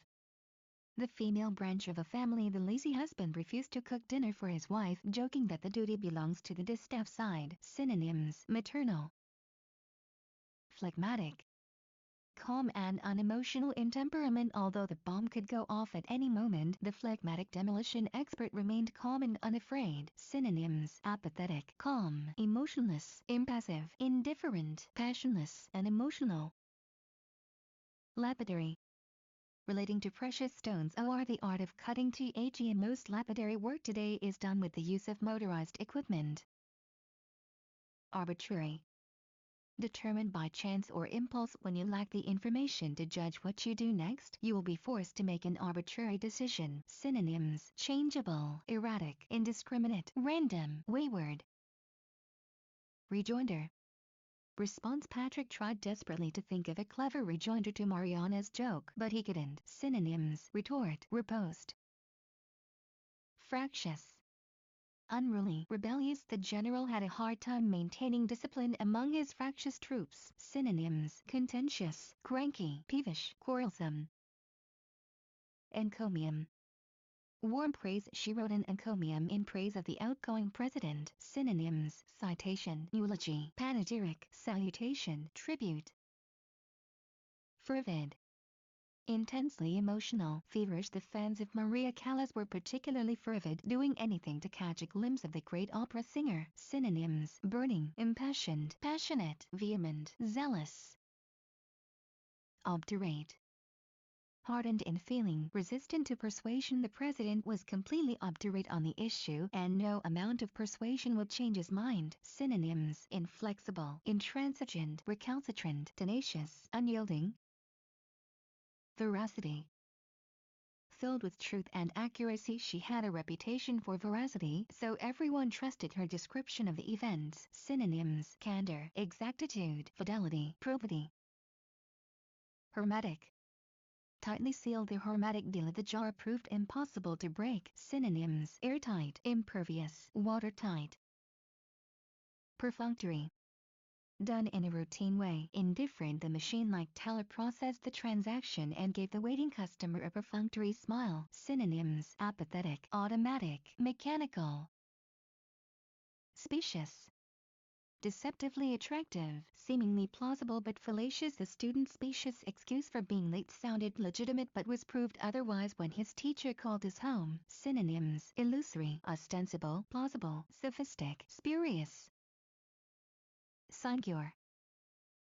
The female branch of a family. The lazy husband refused to cook dinner for his wife, joking that the duty belongs to the distaff side. Synonyms: maternal. Phlegmatic. Calm and unemotional in temperament. Although the bomb could go off at any moment, the phlegmatic demolition expert remained calm and unafraid. Synonyms: apathetic, calm, emotionless, impassive, indifferent, passionless, and emotional. Lapidary. relating to precious stones or the art of cutting THE most lapidary work today is done with the use of motorized equipment. Arbitrary. Determined by chance or impulse. When you lack the information to judge what you do next, you will be forced to make an arbitrary decision. Synonyms: changeable, erratic, indiscriminate, random, wayward. Rejoinder. Response: Patrick tried desperately to think of a clever rejoinder to Mariana's joke, but he couldn't. Synonyms: retort, riposte. Fractious. Unruly, rebellious. The general had a hard time maintaining discipline among his fractious troops. Synonyms: contentious, cranky, peevish, quarrelsome. Encomium. Warm praise. She wrote an encomium in praise of the outgoing president. Synonyms: citation, eulogy, panegyric, salutation, tribute. Fervid. Intensely emotional, feverish. The fans of Maria Callas were particularly fervid, doing anything to catch a glimpse of the great opera singer. Synonyms: burning, impassioned, passionate, vehement, zealous. Obdurate. Hardened in feeling, resistant to persuasion. The president was completely obdurate on the issue, and no amount of persuasion would change his mind. Synonyms: inflexible, intransigent, recalcitrant, tenacious, unyielding. Veracity. Filled with truth and accuracy. She had a reputation for veracity, so everyone trusted her description of the events. Synonyms: candor, exactitude, fidelity, probity. Hermetic. Tightly sealed. The hermetic deal of the jar proved impossible to break. Synonyms: airtight, impervious, watertight. Perfunctory. Done in a routine way. Indifferent. The machine-like teller processed the transaction and gave the waiting customer a perfunctory smile. Synonyms: apathetic, automatic, mechanical. Specious. Deceptively attractive, seemingly plausible but fallacious. The student's specious excuse for being late sounded legitimate but was proved otherwise when his teacher called his home. Synonyms: illusory, ostensible, plausible, sophistic, spurious. Sinecure.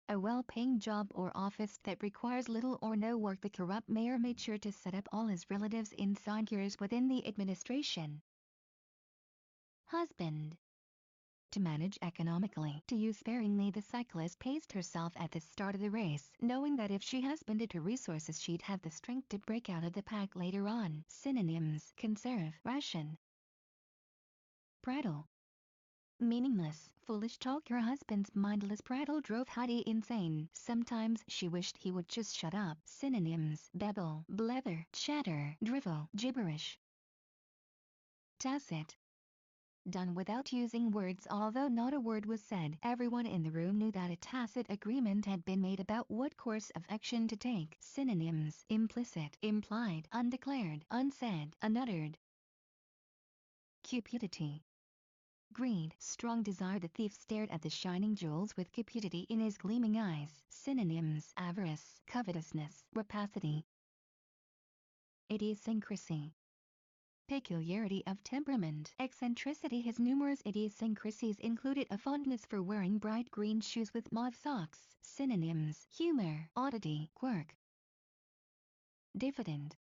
A well-paying job or office that requires little or no work. The corrupt mayor made sure to set up all his relatives in sinecures within the administration. Husband. To manage economically. To use sparingly. The cyclist paced herself at the start of the race, knowing that if she husbanded her resources she'd have the strength to break out of the pack later on. Synonyms: conserve, ration. Prattle. Meaningless, foolish talk. Her husband's mindless prattle drove Heidi insane. Sometimes she wished he would just shut up. Synonyms: babble, blether, chatter, drivel, gibberish. Tacit. Done without using words. Although not a word was said, everyone in the room knew that a tacit agreement had been made about what course of action to take. Synonyms: implicit, implied, undeclared, unsaid, unuttered. Cupidity. Greed, strong desire. The thief stared at the shining jewels with cupidity in his gleaming eyes. Synonyms: avarice, covetousness, rapacity. Idiosyncrasy. Peculiarity of temperament, eccentricity. His numerous idiosyncrasies included a fondness for wearing bright green shoes with mauve socks. Synonyms: humor, oddity, quirk. Diffident.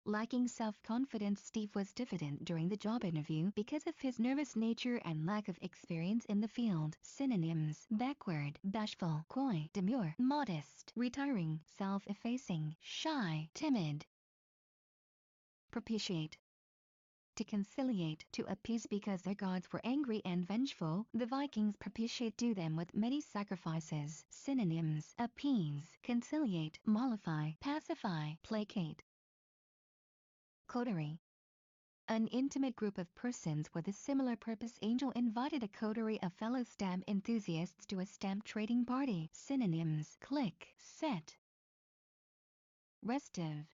Lacking self-confidence. Steve was diffident during the job interview because of his nervous nature and lack of experience in the field. Synonyms: backward, bashful, coy, demure, modest, retiring, self-effacing, shy, timid. Propitiate. To conciliate, to appease. Because their gods were angry and vengeful, the Vikings propitiate to them with many sacrifices. Synonyms: appease, conciliate, mollify, pacify, placate. Coterie. An intimate group of persons with a similar purpose. Angel invited a coterie of fellow stamp enthusiasts to a stamp trading party. Synonyms: clique, set. Restive.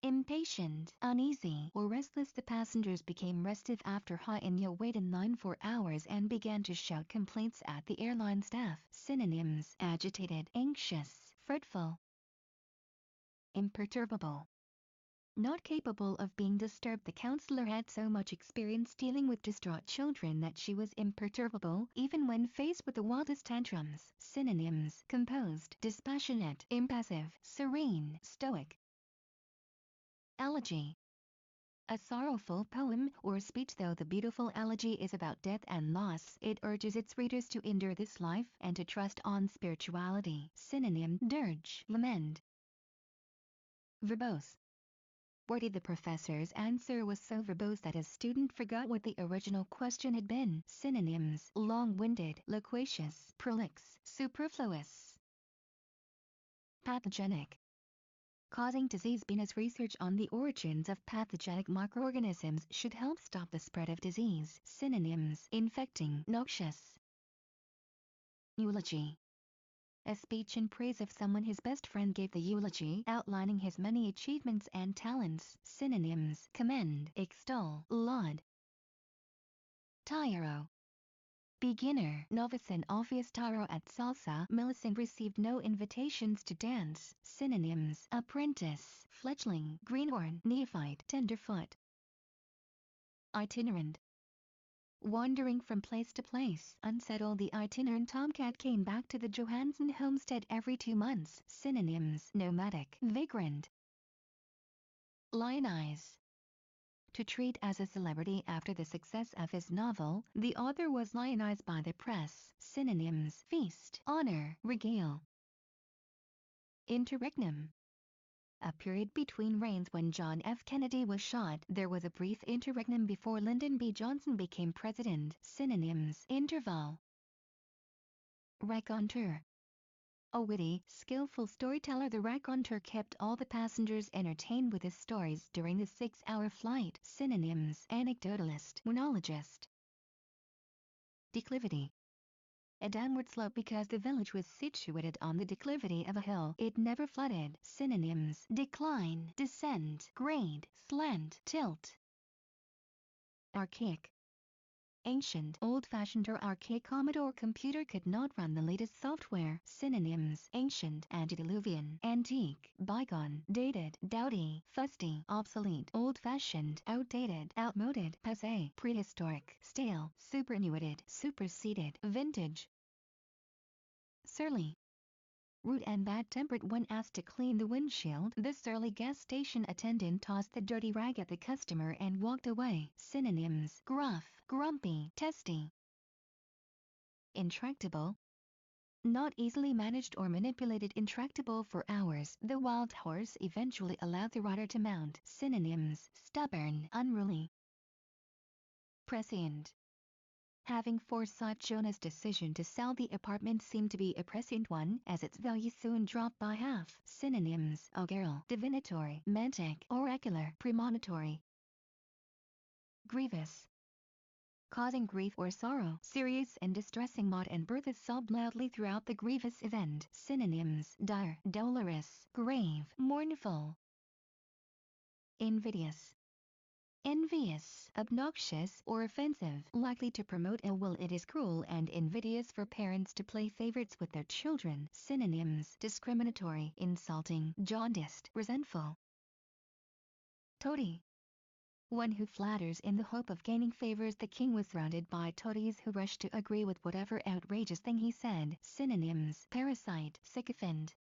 Impatient, uneasy, or restless. The passengers became restive after Hainya waited in line for hours and began to shout complaints at the airline staff. Synonyms: agitated, anxious, fretful. Imperturbable. Not capable of being disturbed. The counselor had so much experience dealing with distraught children that she was imperturbable, even when faced with the wildest tantrums. Synonyms: composed, dispassionate, impassive, serene, stoic. Elegy. A sorrowful poem or speech. Though the beautiful elegy is about death and loss, it urges its readers to endure this life and to trust on spirituality. Synonym: dirge, lament. Verbose. Wordy. The professor's answer was so verbose that his student forgot what the original question had been. Synonyms: long-winded, loquacious, prolix, superfluous. Pathogenic. Causing disease. Venus research on the origins of pathogenic microorganisms should help stop the spread of disease. Synonyms: infecting, noxious. Eulogy. A speech in praise of someone. His best friend gave the eulogy, outlining his many achievements and talents. Synonyms: commend, extol, laud. Tyro. Beginner, novice and obvious. Tyro at salsa. Millicent received no invitations to dance. Synonyms: apprentice, fledgling, greenhorn, neophyte, tenderfoot. Itinerant. Wandering from place to place. Unsettled. The itinerant tomcat came back to the Johansson homestead every 2 months. Synonyms: nomadic, vagrant. Lionize. To treat as a celebrity. After the success of his novel, the author was lionized by the press. Synonyms: feast, honor, regale. Interregnum. A period between reigns. When John F. Kennedy was shot, there was a brief interregnum before Lyndon B. Johnson became president. Synonyms: interval. Raconteur. A witty, skillful storyteller. The raconteur kept all the passengers entertained with his stories during the 6-hour flight. Synonyms: anecdotalist, monologist. Declivity. A downward slope. Because the village was situated on the declivity of a hill, it never flooded. Synonyms: decline, descent, grade, slant, tilt. Archaic. Ancient, old-fashioned or archaic. Commodore computer could not run the latest software. Synonyms: ancient, antediluvian, antique, bygone, dated, dowdy, fusty, obsolete, old-fashioned, outdated, outmoded, passé, prehistoric, stale, superannuated, superseded, vintage. Surly. Rude and bad-tempered. When asked to clean the windshield, the surly gas station attendant tossed the dirty rag at the customer and walked away. Synonyms: gruff, grumpy, testy. Intractable. Not easily managed or manipulated. Intractable for hours. The wild horse eventually allowed the rider to mount. Synonyms: stubborn, unruly. Prescient. Having foresight. Jonah's decision to sell the apartment seemed to be a prescient one, as its value soon dropped by half. Synonyms: augural, divinatory, mantic, oracular, premonitory. Grievous. Causing grief or sorrow. Serious and distressing. Maud and Bertha sobbed loudly throughout the grievous event. Synonyms: dire, dolorous, grave, mournful. Invidious. Envious, obnoxious, or offensive, likely to promote ill will. It is cruel and invidious for parents to play favorites with their children. Synonyms: discriminatory, insulting, jaundiced, resentful. Toady. One who flatters in the hope of gaining favors. The king was surrounded by toadies who rushed to agree with whatever outrageous thing he said. Synonyms: parasite, sycophant.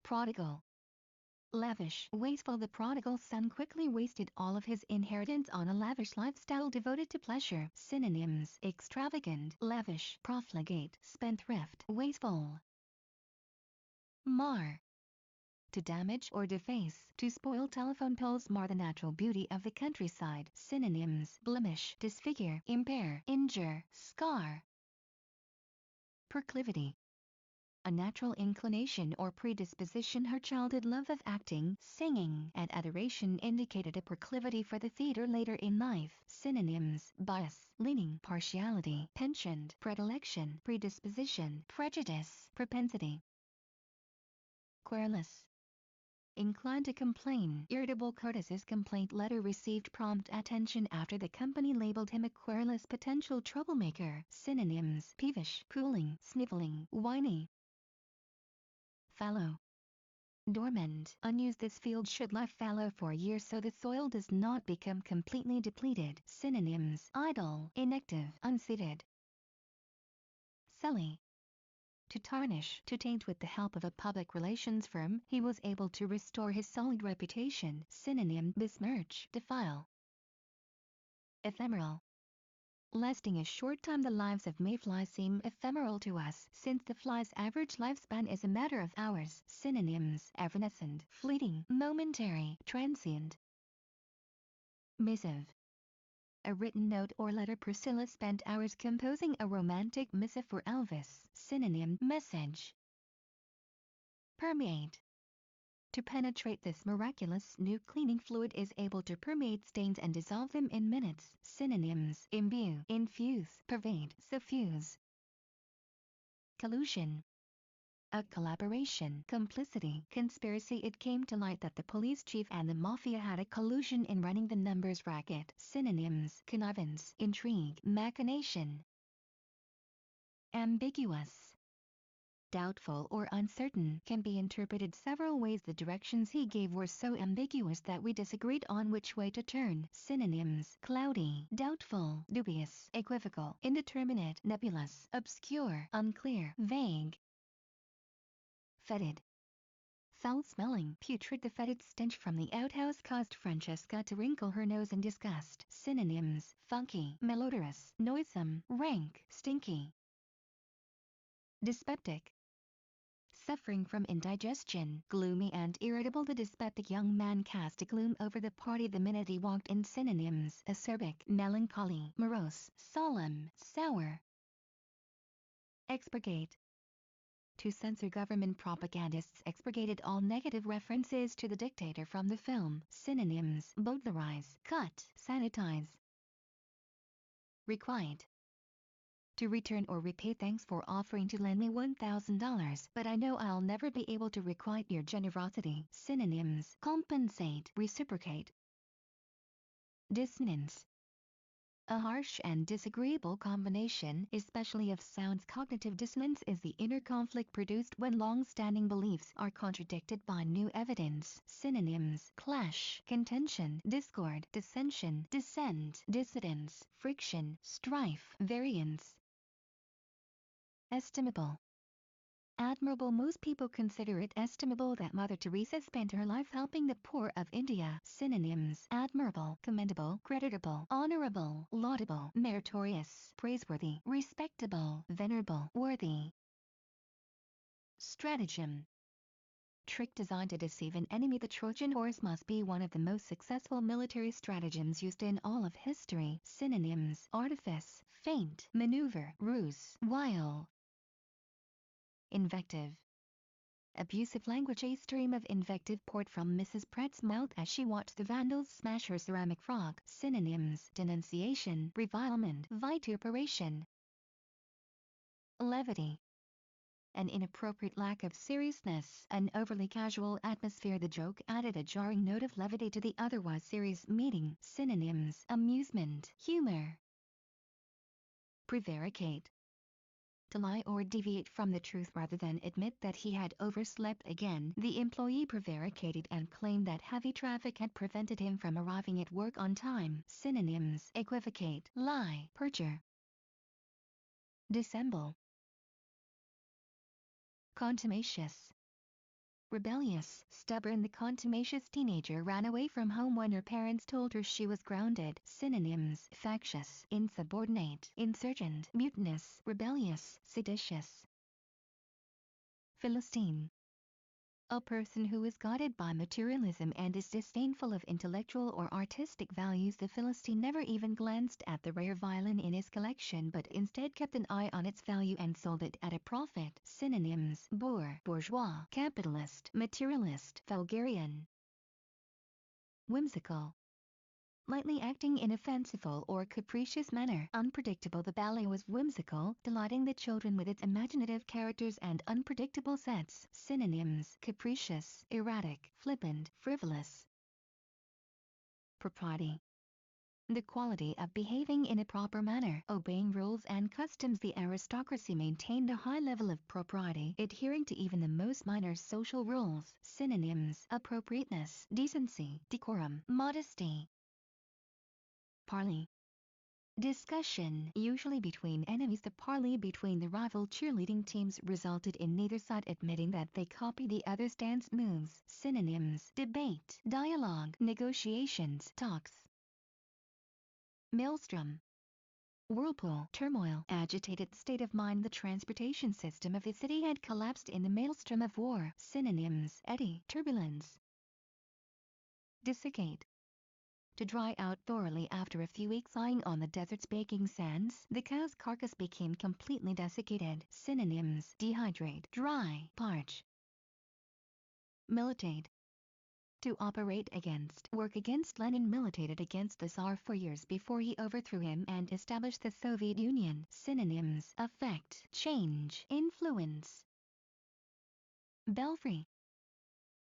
Prodigal. Lavish, wasteful. The prodigal son quickly wasted all of his inheritance on a lavish lifestyle devoted to pleasure. Synonyms: extravagant, lavish, profligate, spendthrift, wasteful. Mar. To damage or deface, to spoil. Telephone poles mar the natural beauty of the countryside. Synonyms: blemish, disfigure, impair, injure, scar. Proclivity. A natural inclination or predisposition. Her childhood love of acting, singing, and adoration indicated a proclivity for the theater later in life. Synonyms: bias, leaning, partiality, penchant, predilection, predisposition, prejudice, propensity. Querulous. Inclined to complain. Irritable. Curtis's complaint letter received prompt attention after the company labeled him a querulous potential troublemaker. Synonyms: peevish, cooling, sniveling, whiny. Fallow. Dormant, unused. This field should lie fallow for a year so the soil does not become completely depleted. Synonyms: idle, inactive, unseated. Sully. to tarnish, to taint. With the help of a public relations firm, he was able to restore his sullied reputation. Synonym: besmirch, defile. Ephemeral. Lasting a short time. The lives of mayflies seem ephemeral to us, since the fly's average lifespan is a matter of hours. Synonyms: evanescent, fleeting, momentary, transient. Missive. A written note or letter. Priscilla spent hours composing a romantic missive for Elvis. Synonym: message. Permeate. To penetrate. This miraculous new cleaning fluid is able to permeate stains and dissolve them in minutes. Synonyms: imbue, infuse, pervade, suffuse. Collusion. A collaboration, complicity, conspiracy. It came to light that the police chief and the mafia had a collusion in running the numbers racket. Synonyms: connivance, intrigue, machination. Ambiguous. Doubtful or uncertain, can be interpreted several ways. The directions he gave were so ambiguous that we disagreed on which way to turn. Synonyms: cloudy, doubtful, dubious, equivocal, indeterminate, nebulous, obscure, unclear, vague. Fetid. Foul-smelling, putrid. The fetid stench from the outhouse caused Francesca to wrinkle her nose in disgust. Synonyms: funky, malodorous, noisome, rank, stinky. Dyspeptic. Suffering from indigestion, gloomy and irritable. The dyspeptic young man cast a gloom over the party the minute he walked in. Synonyms: acerbic, melancholy, morose, solemn, sour. Expurgate. To censor. Government propagandists expurgated all negative references to the dictator from the film. Synonyms: bowdlerize, cut, sanitize. Requite. To return or repay. Thanks for offering to lend me $1,000, but I know I'll never be able to requite your generosity. Synonyms: compensate, reciprocate. Dissonance. A harsh and disagreeable combination, especially of sounds. Cognitive dissonance is the inner conflict produced when long-standing beliefs are contradicted by new evidence. Synonyms: clash, contention, discord, dissension, dissent, dissidence, friction, strife, variance. Estimable. Admirable. Most people consider it estimable that Mother Teresa spent her life helping the poor of India. Synonyms: admirable, commendable, creditable, honorable, laudable, meritorious, praiseworthy, respectable, venerable, worthy. Stratagem. Trick designed to deceive an enemy. The Trojan horse must be one of the most successful military stratagems used in all of history. Synonyms: artifice, feint, maneuver, ruse, wile. Invective. Abusive language. A stream of invective poured from Mrs. Pratt's mouth as she watched the Vandals smash her ceramic frog. Synonyms: denunciation, revilement, vituperation. Levity. An inappropriate lack of seriousness, an overly casual atmosphere. The joke added a jarring note of levity to the otherwise serious meeting. Synonyms: amusement, humor. Prevaricate. To lie or deviate from the truth rather than admit that he had overslept again. The employee prevaricated and claimed that heavy traffic had prevented him from arriving at work on time. Synonyms: equivocate, lie, perjure. Dissemble. Contumacious. Rebellious, stubborn. The contumacious teenager ran away from home when her parents told her she was grounded. Synonyms: factious, insubordinate, insurgent, mutinous, rebellious, seditious. Philistine. A person who is guided by materialism and is disdainful of intellectual or artistic values. The Philistine never even glanced at the rare violin in his collection, but instead kept an eye on its value and sold it at a profit. Synonyms: boor, bourgeois, capitalist, materialist, vulgarian. Whimsical. Lightly acting in a fanciful or capricious manner. Unpredictable. The ballet was whimsical, delighting the children with its imaginative characters and unpredictable sets. Synonyms: capricious, erratic, flippant, frivolous. Propriety. The quality of behaving in a proper manner, obeying rules and customs. The aristocracy maintained a high level of propriety, adhering to even the most minor social rules. Synonyms: appropriateness, decency, decorum, modesty. Parley. Discussion, usually between enemies. The parley between the rival cheerleading teams resulted in neither side admitting that they copied the other's dance moves. Synonyms: debate, dialogue, negotiations, talks. Maelstrom, whirlpool, turmoil, agitated state of mind. The transportation system of the city had collapsed in the maelstrom of war. Synonyms: eddy, turbulence. Desiccate, to dry out thoroughly. After a few weeks lying on the desert's baking sands, the cow's carcass became completely desiccated. Synonyms: dehydrate, dry, parch. Militate, to operate against, work against. Lenin militated against the Tsar for years before he overthrew him and established the Soviet Union. Synonyms: affect, change, influence. Belfry,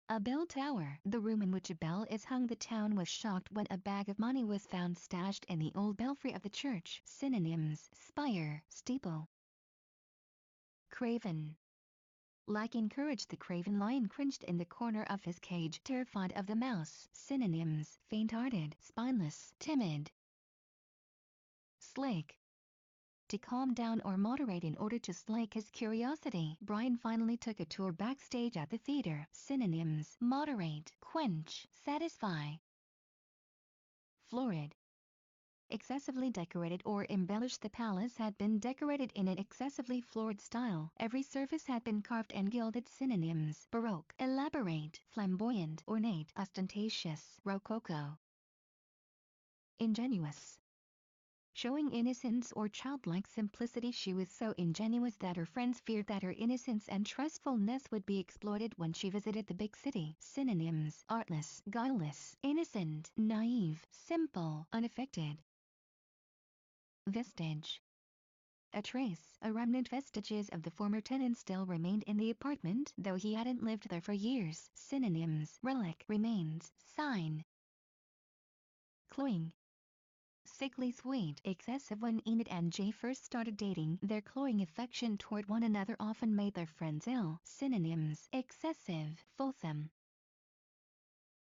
a bell tower, the room in which a bell is hung. The town was shocked when a bag of money was found stashed in the old belfry of the church. Synonyms: spire, steeple. Craven, lacking courage. The craven lion cringed in the corner of his cage, terrified of the mouse. Synonyms: faint-hearted, spineless, timid. Slake, to calm down or moderate in order to slake his curiosity. Brian finally took a tour backstage at the theater. Synonyms: moderate, quench, satisfy. Florid, excessively decorated or embellished. The palace had been decorated in an excessively florid style. Every surface had been carved and gilded. Synonyms: baroque, elaborate, flamboyant, ornate, ostentatious, rococo. Ingenuous, showing innocence or childlike simplicity. She was so ingenuous that her friends feared that her innocence and trustfulness would be exploited when she visited the big city. Synonyms: artless, guileless, innocent, naive, simple, unaffected. Vestige, a trace, a remnant. Vestiges of the former tenant still remained in the apartment, though he hadn't lived there for years. Synonyms: relic, remains, sign. Cloying, sickly sweet, excessive. When Enid and Jay first started dating, their cloying affection toward one another often made their friends ill. Synonyms: excessive, fulsome.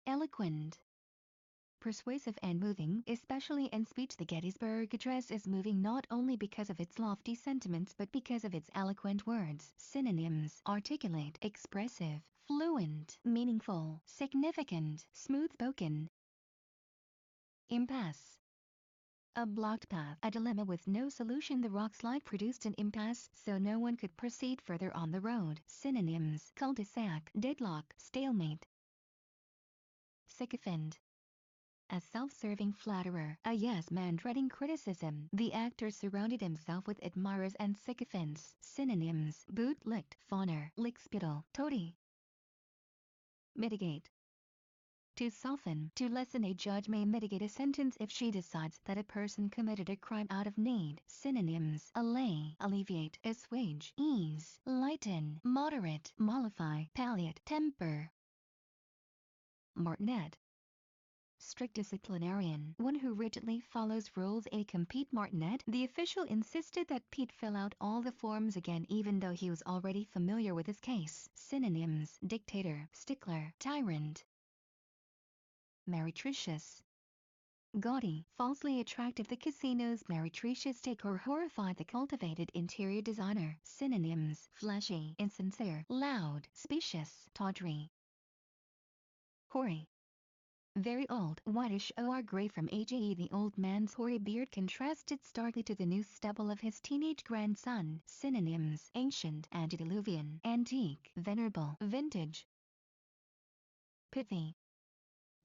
Eloquent, persuasive and moving, especially in speech. The Gettysburg Address is moving not only because of its lofty sentiments but because of its eloquent words. Synonyms: articulate, expressive, fluent, meaningful, significant, smooth-spoken. Impasse, a blocked path, a dilemma with no solution. The rock slide produced an impasse, so no one could proceed further on the road. Synonyms: cul-de-sac, deadlock, stalemate. Sycophant, a self-serving flatterer, a yes-man dreading criticism. The actor surrounded himself with admirers and sycophants. Synonyms: boot-licked, fawner, lickspittle, toady. Mitigate, to soften, to lessen. A judge may mitigate a sentence if she decides that a person committed a crime out of need. Synonyms: allay, alleviate, assuage, ease, lighten, moderate, mollify, palliate, temper. Martinet, strict disciplinarian, one who rigidly follows rules. A compete martinet, the official insisted that Pete fill out all the forms again even though he was already familiar with his case. Synonyms: dictator, stickler, tyrant. Meretricious, gaudy, falsely attractive. The casino's meretricious decor horrified the cultivated interior designer. Synonyms: flashy, insincere, loud, specious, tawdry. Hoary, very old, whitish or gray from age. The old man's hoary beard contrasted starkly to the new stubble of his teenage grandson. Synonyms: ancient, antediluvian, antique, venerable, vintage. Pithy,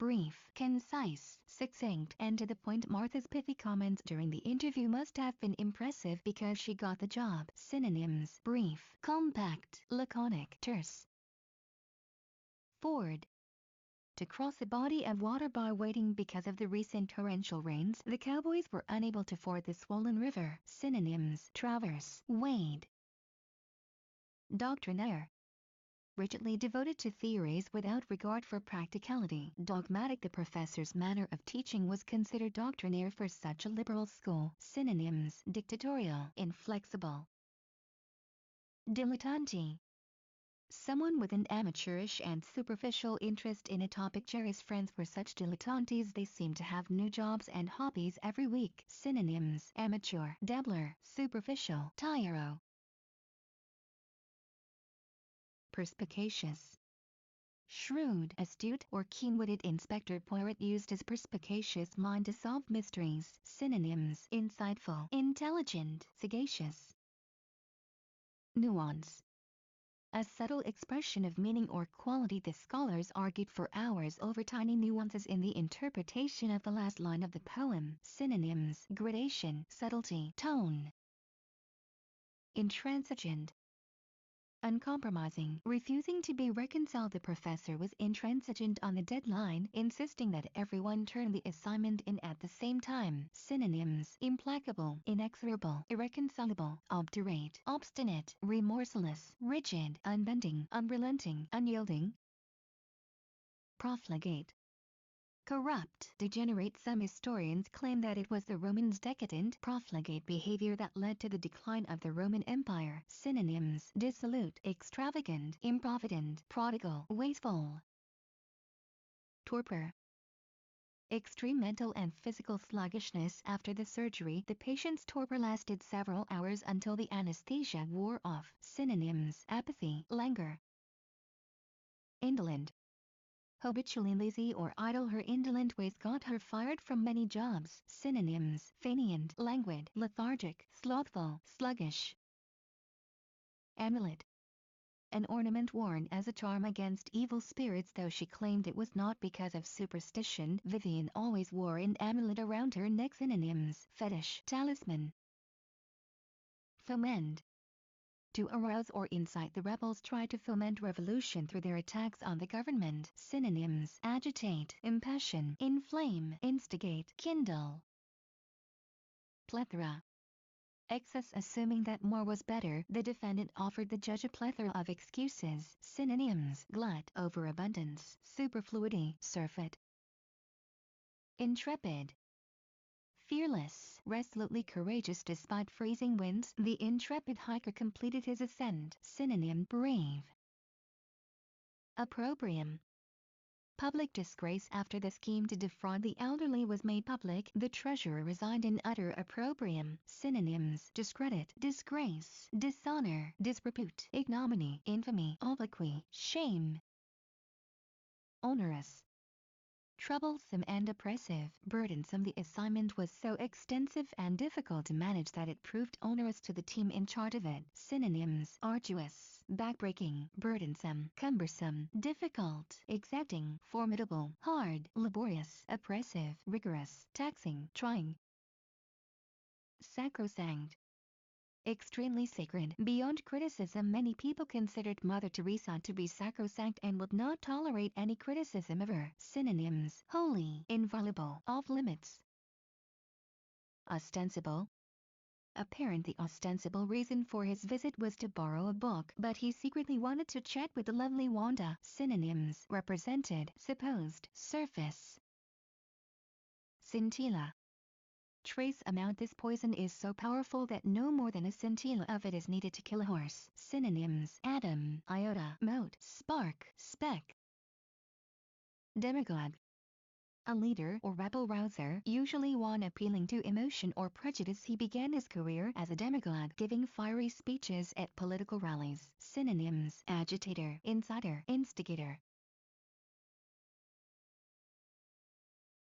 brief, concise, succinct, and to the point. Martha's pithy comments during the interview must have been impressive because she got the job. Synonyms: brief, compact, laconic, terse. Ford, to cross a body of water by wading. Because of the recent torrential rains, the cowboys were unable to ford the swollen river. Synonyms: traverse, wade. Doctrinaire, rigidly devoted to theories without regard for practicality. Dogmatic, the professor's manner of teaching was considered doctrinaire for such a liberal school. Synonyms: dictatorial, inflexible. Dilettante, someone with an amateurish and superficial interest in a topic. Jerry's friends were such dilettantes they seemed to have new jobs and hobbies every week. Synonyms: amateur, dabbler, superficial, tyro. Perspicacious. Shrewd, astute, or keen-witted. Inspector Poirot used his perspicacious mind to solve mysteries. Synonyms: insightful, intelligent, sagacious. Nuance. A subtle expression of meaning or quality. The scholars argued for hours over tiny nuances in the interpretation of the last line of the poem. Synonyms: gradation, subtlety, tone. Intransigent. Uncompromising, refusing to be reconciled. The professor was intransigent on the deadline, insisting that everyone turn the assignment in at the same time. Synonyms: implacable, inexorable, irreconcilable, obdurate, obstinate, remorseless, rigid, unbending, unrelenting, unyielding. Profligate. Corrupt, degenerate. Some historians claim that it was the Romans' decadent, profligate behavior that led to the decline of the Roman Empire. Synonyms: dissolute, extravagant, improvident, prodigal, wasteful. Torpor. Extreme mental and physical sluggishness. After the surgery, the patient's torpor lasted several hours until the anesthesia wore off. Synonyms: apathy, languor. Indolent. Habitually lazy or idle. Her indolent ways got her fired from many jobs. Synonyms: fainéant, languid, lethargic, slothful, sluggish. Amulet. An ornament worn as a charm against evil spirits. Though she claimed it was not because of superstition, Vivian always wore an amulet around her neck. Synonyms: fetish, talisman. Foment. To arouse or incite. The rebels tried to foment revolution through their attacks on the government. Synonyms: agitate, impassion, inflame, instigate, kindle. Plethora. Excess. Assuming that more was better, the defendant offered the judge a plethora of excuses. Synonyms: glut, overabundance, superfluity, surfeit. Intrepid. Fearless, resolutely courageous despite freezing winds. The intrepid hiker completed his ascent. Synonym: brave. Opprobrium. Public disgrace. After the scheme to defraud the elderly was made public, the treasurer resigned in utter opprobrium. Synonyms: discredit, disgrace, dishonor, disrepute, ignominy, infamy, obloquy, shame. Onerous. Troublesome and oppressive, burdensome. The assignment was so extensive and difficult to manage that it proved onerous to the team in charge of it. Synonyms: arduous, backbreaking, burdensome, cumbersome, difficult, exacting, formidable, hard, laborious, oppressive, rigorous, taxing, trying. Sacrosanct. Extremely sacred, beyond criticism. Many people considered Mother Teresa to be sacrosanct and would not tolerate any criticism of her. Synonyms: holy, inviolable, off limits. Ostensible. Apparent. The ostensible reason for his visit was to borrow a book, but he secretly wanted to chat with the lovely Wanda. Synonyms: represented, supposed, surface. Scintilla. Trace amount. This poison is so powerful that no more than a scintilla of it is needed to kill a horse. Synonyms: atom, iota, mote, spark, speck. Demagogue. A leader or rebel-rouser, usually one appealing to emotion or prejudice. He began his career as a demagogue, giving fiery speeches at political rallies. Synonyms: agitator, inciter, instigator.